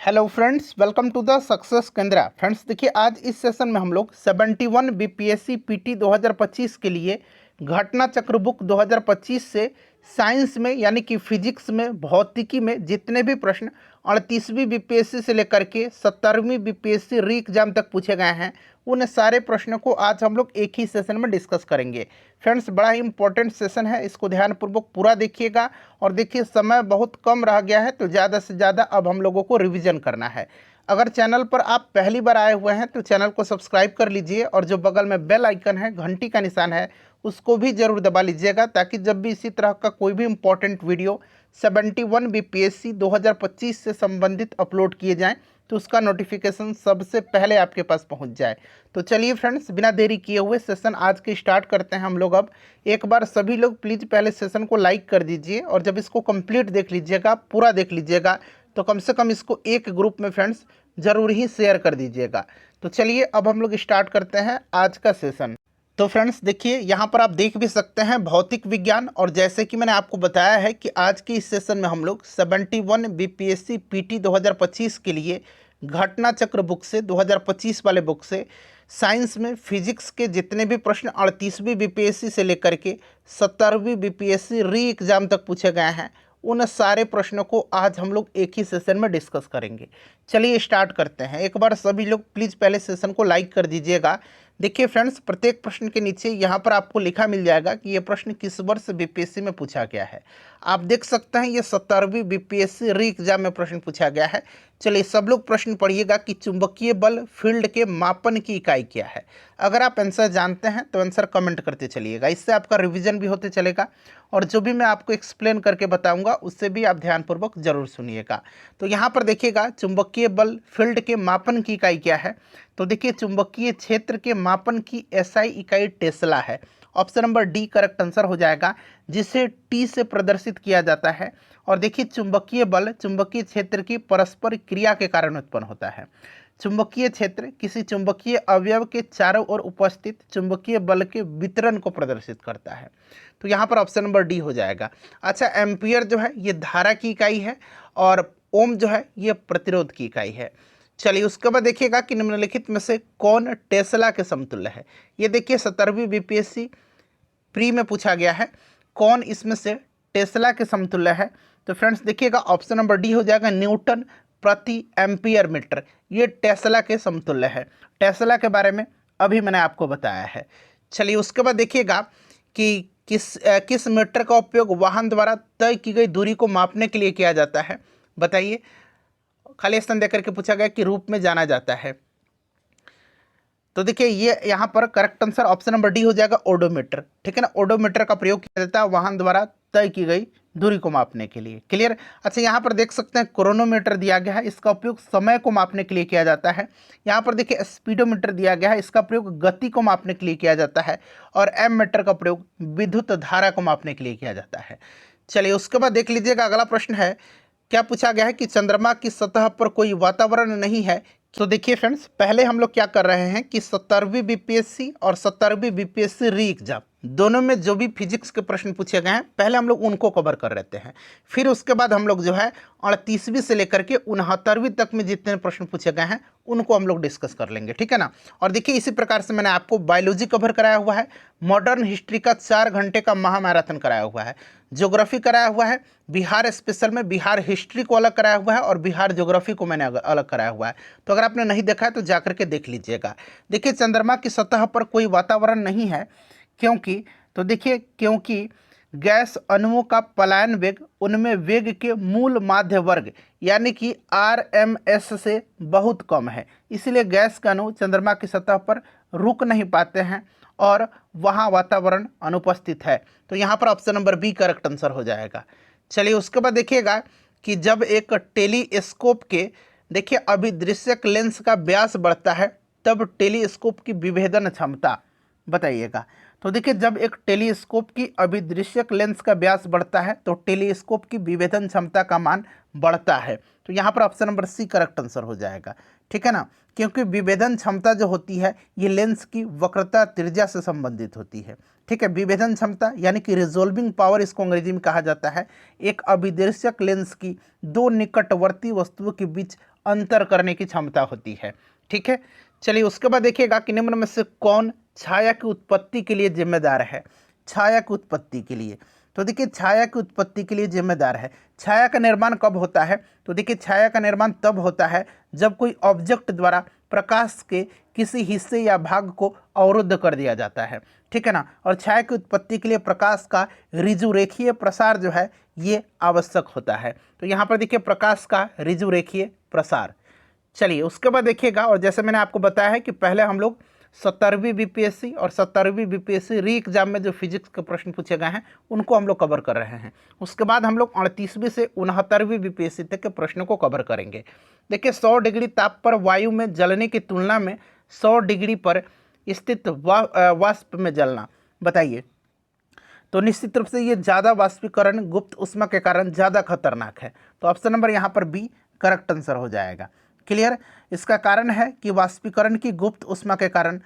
Hello friends, welcome to the success Kendra. Friends देखिए, आज इस सेशन में हम लोग 71 बीपीएससी पीटी 2025 के लिए घटना चक्र बुक 2025 से साइंस में यानी कि फिजिक्स में, भौतिकी में जितने भी प्रश्न 38वीं बीपीएससी से लेकर के 70वीं बीपीएससी री एग्जाम तक पूछे गए हैं, उन सारे प्रश्नों को आज हम लोग एक ही सेशन में डिस्कस करेंगे। फ्रेंड्स, बड़ा ही इंपॉर्टेंट सेशन है, इसको ध्यानपूर्वक पूरा देखिएगा। और देखिए, समय बहुत कम रह गया है, तो ज़्यादा से ज़्यादा अब हम लोगों को रिवीजन करना है। अगर चैनल पर आप पहली बार आए हुए हैं तो चैनल को सब्सक्राइब कर लीजिए, और जो बगल में बेल आइकन है, घंटी का निशान है, उसको भी ज़रूर दबा लीजिएगा, ताकि जब भी इसी तरह का कोई भी इंपॉर्टेंट वीडियो 71 बीपीएससी 2025 से संबंधित अपलोड किए जाएँ तो उसका नोटिफिकेशन सबसे पहले आपके पास पहुंच जाए। तो चलिए फ्रेंड्स, बिना देरी किए हुए सेशन आज के स्टार्ट करते हैं हम लोग। अब एक बार सभी लोग प्लीज़ पहले सेशन को लाइक कर दीजिए, और जब इसको कंप्लीट देख लीजिएगा, पूरा देख लीजिएगा, तो कम से कम इसको एक ग्रुप में फ्रेंड्स ज़रूर ही शेयर कर दीजिएगा। तो चलिए अब हम लोग स्टार्ट करते हैं आज का सेशन। तो फ्रेंड्स देखिए, यहाँ पर आप देख भी सकते हैं भौतिक विज्ञान, और जैसे कि मैंने आपको बताया है कि आज के इस सेशन में हम लोग 71 बीपीएससी पीटी 2025 के लिए घटना चक्र बुक से 2025 वाले बुक से साइंस में फिजिक्स के जितने भी प्रश्न 38वीं बीपीएससी से लेकर के 70वीं बीपीएससी री एग्ज़ाम तक पूछे गए हैं, उन सारे प्रश्नों को आज हम लोग एक ही सेशन में डिस्कस करेंगे। चलिए स्टार्ट करते हैं। एक बार सभी लोग प्लीज़ पहले सेशन को लाइक कर दीजिएगा। देखिए फ्रेंड्स, प्रत्येक प्रश्न के नीचे यहाँ पर आपको लिखा मिल जाएगा कि ये प्रश्न किस वर्ष बीपीएससी में पूछा गया है। आप देख सकते हैं ये 70वीं बीपीएससी री एग्जाम में प्रश्न पूछा गया है। चलिए सब लोग प्रश्न पढ़िएगा कि चुंबकीय बल फील्ड के मापन की इकाई क्या है। अगर आप आंसर जानते हैं तो आंसर कमेंट करते चलिएगा, इससे आपका रिवीजन भी होते चलेगा, और जो भी मैं आपको एक्सप्लेन करके बताऊंगा उससे भी आप ध्यानपूर्वक जरूर सुनिएगा। तो यहाँ पर देखिएगा, चुंबकीय बल फील्ड के मापन की इकाई क्या है। तो देखिए, चुंबकीय क्षेत्र के मापन की एसआई इकाई टेस्ला है। Option number D correct answer हो जाएगा, जिसे टी से प्रदर्शित किया जाता है। और देखिए, चुंबकीय बल चुंबकीय क्षेत्र की परस्पर क्रिया के कारण उत्पन्न होता है। चुंबकीय क्षेत्र किसी चुंबकीय अवयव के चारों ओर उपस्थित चुंबकीय बल के वितरण को प्रदर्शित करता है। तो यहाँ पर ऑप्शन नंबर डी हो जाएगा। अच्छा, एम्पियर जो है ये धारा की इकाई है, और ओम जो है ये प्रतिरोध की इकाई है। चलिए उसके बाद देखिएगा कि निम्नलिखित में से कौन टेस्ला के समतुल्य है। ये देखिए 70वीं बीपीएससी प्री में पूछा गया है, कौन इसमें से टेस्ला के समतुल्य है। तो फ्रेंड्स देखिएगा, ऑप्शन नंबर डी हो जाएगा, न्यूटन प्रति एम्पियर मीटर। ये टेस्ला के समतुल्य है। टेस्ला के बारे में अभी मैंने आपको बताया है। चलिए उसके बाद देखिएगा कि किस मीटर का उपयोग वाहन द्वारा तय की गई दूरी को मापने के लिए किया जाता है। बताइए, खाली स्थान देकर के पूछा गया कि रूप में जाना जाता है। तो देखिए, ये यहाँ पर correct answer option number D हो जाएगा, ओडोमीटर। ठीक है ना, ओडोमीटर का प्रयोग किया जाता है वाहन द्वारा तय की गई दूरी को मापने के लिए। क्लियर। अच्छा, यहाँ पर देख सकते हैं क्रोनोमीटर दिया गया है, इसका उपयोग समय को मापने के लिए किया जाता है। यहाँ पर देखिए स्पीडोमीटर दिया गया है, इसका प्रयोग गति को मापने के लिए किया जाता है। और एम मीटर का प्रयोग विद्युत धारा को मापने के लिए किया जाता है। चलिए उसके बाद देख लीजिएगा, अगला प्रश्न है, क्या पूछा गया है कि चंद्रमा की सतह पर कोई वातावरण नहीं है। तो देखिए फ्रेंड्स, पहले हम लोग क्या कर रहे हैं कि 70वीं बीपीएससी और 70वीं बीपीएससी री एग्जाम दोनों में जो भी फिजिक्स के प्रश्न पूछे गए हैं, पहले हम लोग उनको कवर कर लेते हैं। फिर उसके बाद हम लोग जो है 38वीं से लेकर के 69वीं तक में जितने प्रश्न पूछे गए हैं उनको हम लोग डिस्कस कर लेंगे। ठीक है ना। और देखिए, इसी प्रकार से मैंने आपको बायोलॉजी कवर कराया हुआ है, मॉडर्न हिस्ट्री का 4 घंटे का महामैराथन कराया हुआ है, ज्योग्राफी कराया हुआ है, बिहार स्पेशल में बिहार हिस्ट्री को अलग कराया हुआ है, और बिहार ज्योग्राफी को मैंने अलग कराया हुआ है। तो अगर आपने नहीं देखा है तो जाकर के देख लीजिएगा। देखिए, चंद्रमा की सतह पर कोई वातावरण नहीं है, क्योंकि तो देखिए, क्योंकि गैस अणुओं का पलायन वेग उनमें वेग के मूल माध्य वर्ग यानी कि आरएमएस से बहुत कम है, इसलिए गैस के अणु चंद्रमा की सतह पर रुक नहीं पाते हैं और वहाँ वातावरण अनुपस्थित है। तो यहाँ पर option number B correct answer हो जाएगा। चलिए उसके बाद देखिएगा कि जब एक टेलीस्कोप के देखिए अभिदृश्यक लेंस का व्यास बढ़ता है तब टेलीस्कोप की विभेदन क्षमता बताइएगा। तो देखिए, जब एक टेलीस्कोप की अभिदृश्यक लेंस का व्यास बढ़ता है तो टेलीस्कोप की विभेदन क्षमता का मान बढ़ता है। तो यहाँ पर option number C correct answer हो जाएगा। ठीक है ना, क्योंकि विभेदन क्षमता जो होती है ये लेंस की वक्रता त्रिज्या से संबंधित होती है। ठीक है, विभेदन क्षमता यानी कि रिजोल्विंग पावर इसको अंग्रेजी में कहा जाता है, एक अभिदर्शक लेंस की दो निकटवर्ती वस्तुओं के बीच अंतर करने की क्षमता होती है। ठीक है, चलिए उसके बाद देखिएगा कि निम्न में से कौन छाया की उत्पत्ति के लिए जिम्मेदार है। छाया की उत्पत्ति के लिए, तो देखिए छाया की उत्पत्ति के लिए जिम्मेदार है। छाया का निर्माण कब होता है, तो देखिए छाया का निर्माण तब होता है जब कोई ऑब्जेक्ट द्वारा प्रकाश के किसी हिस्से या भाग को अवरुद्ध कर दिया जाता है। ठीक है ना, और छाया की उत्पत्ति के लिए प्रकाश का ऋजुरेखीय प्रसार जो है ये आवश्यक होता है। तो यहाँ पर देखिए प्रकाश का ऋजुरेखीय प्रसार। चलिए उसके बाद देखिएगा, और जैसे मैंने आपको बताया है कि पहले हम लोग 70वीं बीपीएससी और 70वीं बीपीएससी री एग्जाम में जो फिजिक्स के प्रश्न पूछे गए हैं उनको हम लोग कवर कर रहे हैं। उसके बाद हम लोग 38वीं से 69वीं बीपीएससी तक के प्रश्नों को कवर करेंगे। देखिए 100 डिग्री ताप पर वायु में जलने की तुलना में 100 डिग्री पर स्थित वाष्प में जलना, बताइए। तो निश्चित रूप से ये ज़्यादा वाष्पीकरण गुप्त ऊष्मा के कारण ज़्यादा खतरनाक है। तो ऑप्शन नंबर यहाँ पर बी करेक्ट आंसर हो जाएगा। क्लियर, इसका कारण है कि वाष्पीकरण की गुप्त ऊष्मा के कारण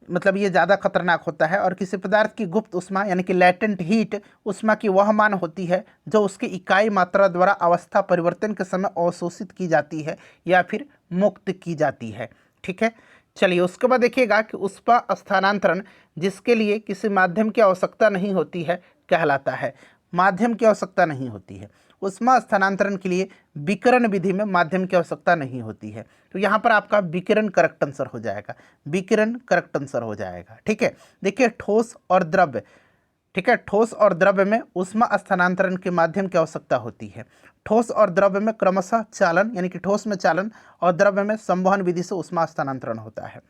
मतलब ये ज़्यादा खतरनाक होता है, और किसी पदार्थ की गुप्त ऊष्मा यानी कि लैटेंट हीट ऊष्मा की वह मान होती है जो उसकी इकाई मात्रा द्वारा अवस्था परिवर्तन के समय अवशोषित की जाती है या फिर मुक्त की जाती है। ठीक है, चलिए उसके बाद देखिएगा कि ऊष्मा स्थानांतरण जिसके लिए किसी माध्यम की आवश्यकता नहीं होती है कहलाता है। माध्यम की आवश्यकता नहीं होती है, ऊष्मा स्थानांतरण के लिए विकिरण विधि में माध्यम की आवश्यकता नहीं होती है। तो यहाँ पर आपका विकिरण करेक्ट आंसर हो जाएगा, विकिरण करेक्ट आंसर हो जाएगा। ठीक है, देखिए ठोस और द्रव्य, ठीक है, ठोस और द्रव्य में ऊष्मा स्थानांतरण के माध्यम की आवश्यकता होती है। ठोस और द्रव्य में क्रमशः चालन यानी कि ठोस में चालन और द्रव्य में संवहन विधि से ऊष्मा स्थानांतरण होता है।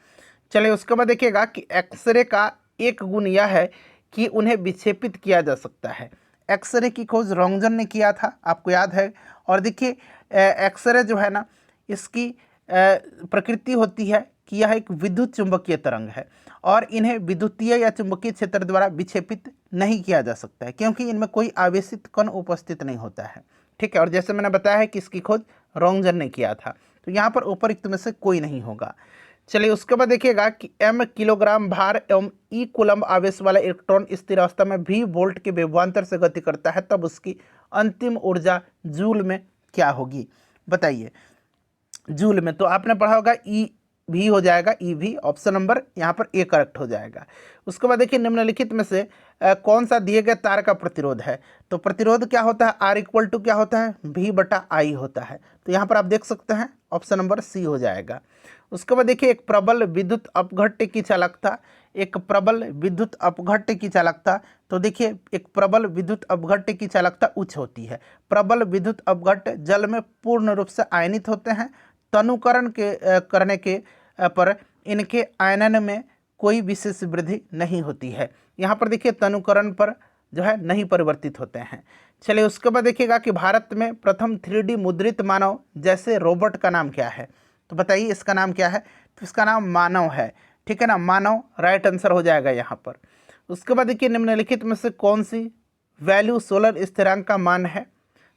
चलिए उसके बाद देखिएगा कि एक्सरे का एक गुण यह है कि उन्हें विक्षेपित किया जा सकता है। एक्सरे की खोज रोंगजन ने किया था, आपको याद है। और देखिए एक्सरे जो है ना, इसकी प्रकृति होती है कि यह एक विद्युत चुंबकीय तरंग है और इन्हें विद्युतीय या चुंबकीय क्षेत्र द्वारा विक्षेपित नहीं किया जा सकता है क्योंकि इनमें कोई आवेशित कण उपस्थित नहीं होता है। ठीक है, और जैसे मैंने बताया है कि इसकी खोज रोंगजन ने किया था, तो यहाँ पर उपरोक्त में से कोई नहीं होगा। चलिए उसके बाद देखिएगा कि m किलोग्राम भार एवं ई कूलम्ब आवेश वाला इलेक्ट्रॉन स्थिर अवस्था में v वोल्ट के विभवांतर से गति करता है, तब उसकी अंतिम ऊर्जा जूल में क्या होगी, बताइए। जूल में तो आपने पढ़ा होगा ई भी हो जाएगा, ई भी, ऑप्शन नंबर यहाँ पर ए करेक्ट हो जाएगा। उसके बाद देखिए निम्नलिखित में से कौन सा दिए गए तार का प्रतिरोध है। तो प्रतिरोध क्या होता है, आर इक्वल टू क्या होता है, भी बटा आई होता है। तो यहाँ पर आप देख सकते हैं ऑप्शन नंबर सी हो जाएगा। उसके बाद देखिए एक प्रबल विद्युत अपघट्य की चालकता, एक प्रबल विद्युत अपघट्य की चालकता। तो देखिए एक प्रबल विद्युत अपघट्य की चालकता उच्च होती है। प्रबल विद्युत अपघट्य जल में पूर्ण रूप से आयनित होते हैं। तनुकरण करने के पर इनके आयनन में कोई विशेष वृद्धि नहीं होती है। यहाँ पर देखिए तनुकरण पर जो है नहीं परिवर्तित होते हैं। चलिए उसके बाद देखिएगा कि भारत में प्रथम 3D मुद्रित मानव जैसे रोबोट का नाम क्या है। तो बताइए इसका नाम क्या है, तो इसका नाम मानव है। ठीक है ना, मानव राइट आंसर हो जाएगा यहाँ पर। उसके बाद देखिए निम्नलिखित में से कौन सी वैल्यू सोलर स्थिरांक का मान है।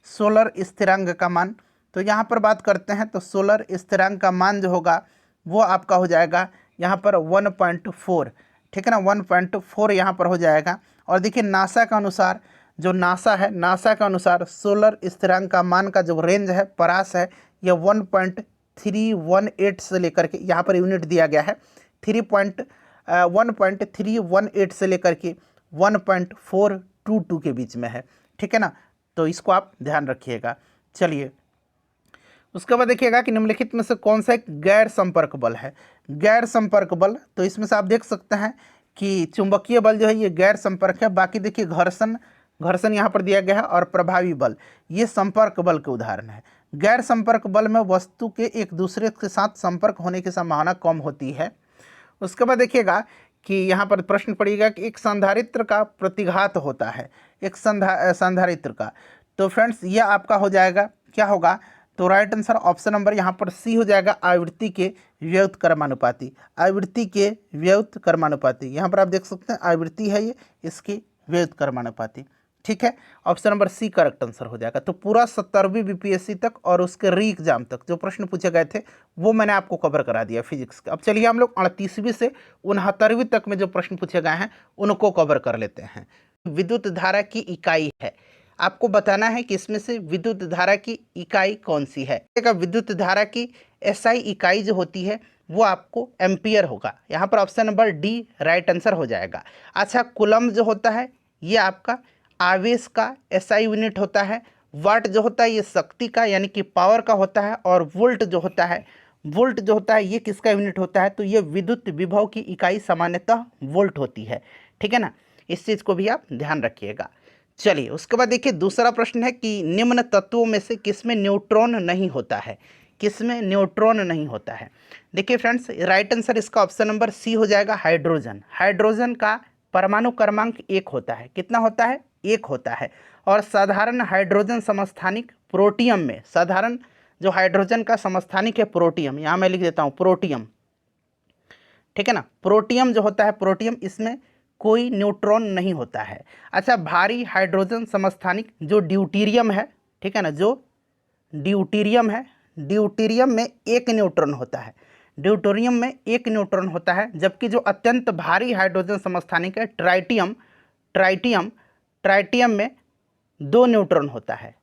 सोलर स्थिरांक का मान, तो यहाँ पर बात करते हैं तो सोलर स्थिरांक का मान जो होगा वो आपका हो जाएगा यहाँ पर 1.4। ठीक है ना, 1.4 यहाँ पर हो जाएगा। और देखिए नासा का अनुसार, जो नासा है, नासा के अनुसार सोलर स्थिरांक का मान का जो रेंज है, परास है, यह 1.318 से लेकर के, यहाँ पर यूनिट दिया गया है 1.318 से लेकर के 1.422 के बीच में है। ठीक है ना, तो इसको आप ध्यान रखिएगा। चलिए उसके बाद देखिएगा कि निम्नलिखित में से कौन सा एक गैर संपर्क बल है। गैर संपर्क बल, तो इसमें से आप देख सकते हैं कि चुंबकीय बल जो है ये गैर संपर्क है। बाकी देखिए घर्षण यहाँ पर दिया गया है, और प्रभावी बल ये संपर्क बल के उदाहरण है। गैर संपर्क बल में वस्तु के एक दूसरे के साथ संपर्क होने की संभावना कम होती है। उसके बाद देखिएगा कि यहाँ पर प्रश्न पड़ेगा कि एक संधारित्र का प्रतिघात होता है, एक संधारित्र का। तो फ्रेंड्स ये आपका हो जाएगा, क्या होगा, तो राइट आंसर ऑप्शन नंबर यहाँ पर सी हो जाएगा, आवृत्ति के व्युत्क्रमानुपाती। आवृत्ति के व्युत्क्रमानुपाती, यहाँ पर आप देख सकते हैं आवृत्ति है ये, इसकी व्युत्क्रमानुपाती। ठीक है, option number C correct answer हो जाएगा। तो पूरा 70वीं बीपीएससी तक और उसके री एग्जाम तक जो प्रश्न पूछे गए थे वो मैंने आपको कवर करा दिया फिजिक्स का। अब चलिए हम लोग 38वीं से 69वीं तक में जो प्रश्न पूछे गए हैं उनको कवर कर लेते हैं। विद्युत धारा की इकाई है, आपको बताना है कि इसमें से विद्युत धारा की इकाई कौन सी है। विद्युत धारा की एसआई इकाई जो होती है वो आपको एम्पियर होगा। यहाँ पर option number D right answer हो जाएगा। अच्छा, कूलम्ब जो होता है ये आपका आवेश का एसआई यूनिट होता है। वाट जो होता है ये शक्ति का यानी कि पावर का होता है। और वोल्ट जो होता है ये किसका यूनिट होता है, तो ये विद्युत विभव की इकाई सामान्यतः वोल्ट होती है। ठीक है ना, इस चीज़ को भी आप ध्यान रखिएगा। चलिए उसके बाद देखिए दूसरा प्रश्न है कि निम्न तत्वों में से किसमें न्यूट्रॉन नहीं होता है, किसमें न्यूट्रॉन नहीं होता है। देखिए फ्रेंड्स, राइट आंसर इसका ऑप्शन नंबर सी हो जाएगा, हाइड्रोजन। हाइड्रोजन का परमाणु क्रमांक 1 होता है। कितना होता है, 1 होता है। और साधारण हाइड्रोजन समस्थानिक प्रोटियम में, साधारण जो हाइड्रोजन का समस्थानिक है प्रोटियम, यहाँ मैं लिख देता हूँ प्रोटियम। ठीक है ना, प्रोटियम जो होता है प्रोटियम, इसमें कोई न्यूट्रॉन नहीं होता है। अच्छा, भारी हाइड्रोजन समस्थानिक जो ड्यूटीरियम है, ठीक है ना, जो ड्यूटीरियम है, ड्यूटीरियम में 1 न्यूट्रॉन होता है। ड्यूटेरियम में 1 न्यूट्रॉन होता है। जबकि जो अत्यंत भारी हाइड्रोजन समस्थानिक है ट्राइटियम में 2 न्यूट्रॉन होता है।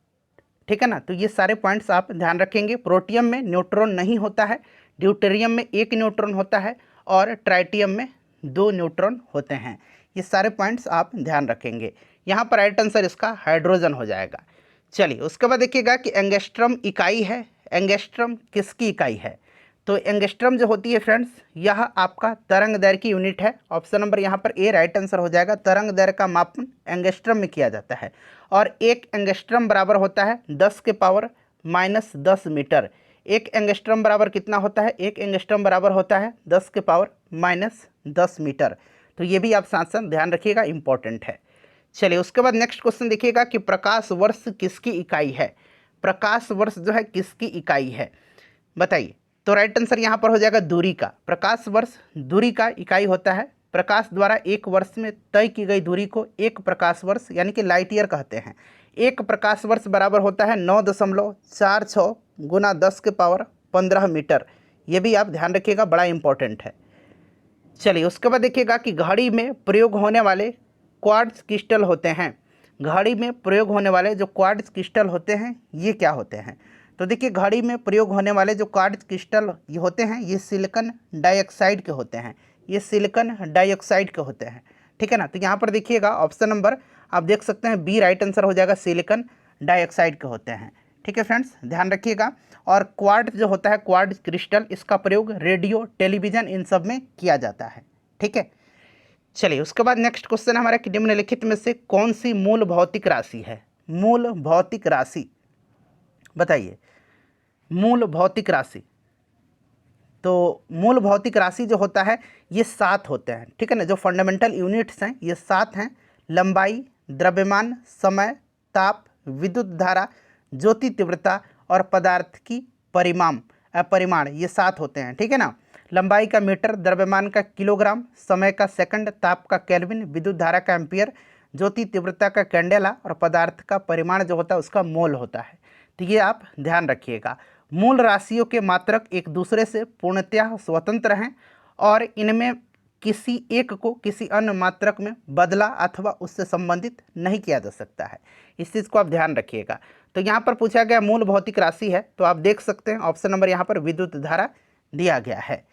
ठीक है ना, तो ये सारे पॉइंट्स आप ध्यान रखेंगे। प्रोटियम में न्यूट्रॉन नहीं होता है, ड्यूटेरियम में 1 न्यूट्रॉन होता है और ट्राइटियम में 2 न्यूट्रॉन होते हैं। ये सारे पॉइंट्स आप ध्यान रखेंगे। यहाँ पर राइट आंसर इसका हाइड्रोजन हो जाएगा। चलिए उसके बाद देखिएगा कि एंगस्ट्रम इकाई है। एंगस्ट्रम किसकी इकाई है, तो एंगस्ट्रम जो होती है फ्रेंड्स, यह आपका तरंग दैर्घ्य की यूनिट है। ऑप्शन नंबर यहाँ पर ए राइट आंसर हो जाएगा। तरंग दैर्घ्य का मापन एंगस्ट्रम में किया जाता है और 1 एंगस्ट्रम बराबर होता है 10 के पावर -10 मीटर। 1 एंगस्ट्रम बराबर कितना होता है, 1 एंगस्ट्रम बराबर होता है 10 के पावर -10 मीटर। तो ये भी आप साथ साथ ध्यान रखिएगा, इंपॉर्टेंट है। चलिए उसके बाद नेक्स्ट क्वेश्चन देखिएगा कि प्रकाश वर्ष किसकी इकाई है। प्रकाश वर्ष जो है किसकी इकाई है, बताइए। तो राइट आंसर यहाँ पर हो जाएगा दूरी का। प्रकाश वर्ष दूरी का इकाई होता है। प्रकाश द्वारा 1 वर्ष में तय की गई दूरी को 1 प्रकाश वर्ष यानी कि लाइट ईयर कहते हैं। 1 प्रकाश वर्ष बराबर होता है 9.46 गुना 10 के पावर 15 मीटर। ये भी आप ध्यान रखिएगा, बड़ा इंपॉर्टेंट है। चलिए उसके बाद देखिएगा कि घड़ी में प्रयोग होने वाले क्वार्ट्ज क्रिस्टल होते हैं। घड़ी में प्रयोग होने वाले जो क्वार्ट्ज क्रिस्टल होते हैं ये क्या होते हैं, तो देखिए घड़ी में प्रयोग होने वाले जो क्वार्ट्ज क्रिस्टल ये होते हैं ये सिलिकॉन डाइऑक्साइड के होते हैं। ये सिलिकॉन डाइऑक्साइड के होते हैं। ठीक है ना, तो यहाँ पर देखिएगा ऑप्शन नंबर आप देख सकते हैं बी राइट आंसर हो जाएगा, सिलिकॉन डाइऑक्साइड के होते हैं। ठीक है फ्रेंड्स, ध्यान रखिएगा। और क्वार्ट्ज जो होता है क्वार्ट्ज क्रिस्टल, इसका प्रयोग रेडियो, टेलीविज़न इन सब में किया जाता है। ठीक है, चलिए उसके बाद नेक्स्ट क्वेश्चन हमारा कि निम्नलिखित में से कौन सी मूल भौतिक राशि है। मूल भौतिक राशि बताइए, मूल भौतिक राशि। तो मूल भौतिक राशि जो होता है ये 7 होते हैं। ठीक है ना, जो फंडामेंटल यूनिट्स हैं ये 7 हैं। लंबाई, द्रव्यमान, समय, ताप, विद्युत धारा, ज्योति तीव्रता और पदार्थ की परिमाण ये 7 होते हैं। ठीक है ना, लंबाई का मीटर, द्रव्यमान का किलोग्राम, समय का सेकंड, ताप का केल्विन, विद्युत धारा का एम्पियर, ज्योति तीव्रता का कैंडेला और पदार्थ का परिमाण जो होता है उसका मोल होता है। तो ये आप ध्यान रखिएगा। मूल राशियों के मात्रक एक दूसरे से पूर्णतः स्वतंत्र हैं और इनमें किसी एक को किसी अन्य मात्रक में बदला अथवा उससे संबंधित नहीं किया जा सकता है। इस चीज़ को आप ध्यान रखिएगा। तो यहाँ पर पूछा गया मूल भौतिक राशि है, तो आप देख सकते हैं ऑप्शन नंबर यहाँ पर विद्युत धारा दिया गया है।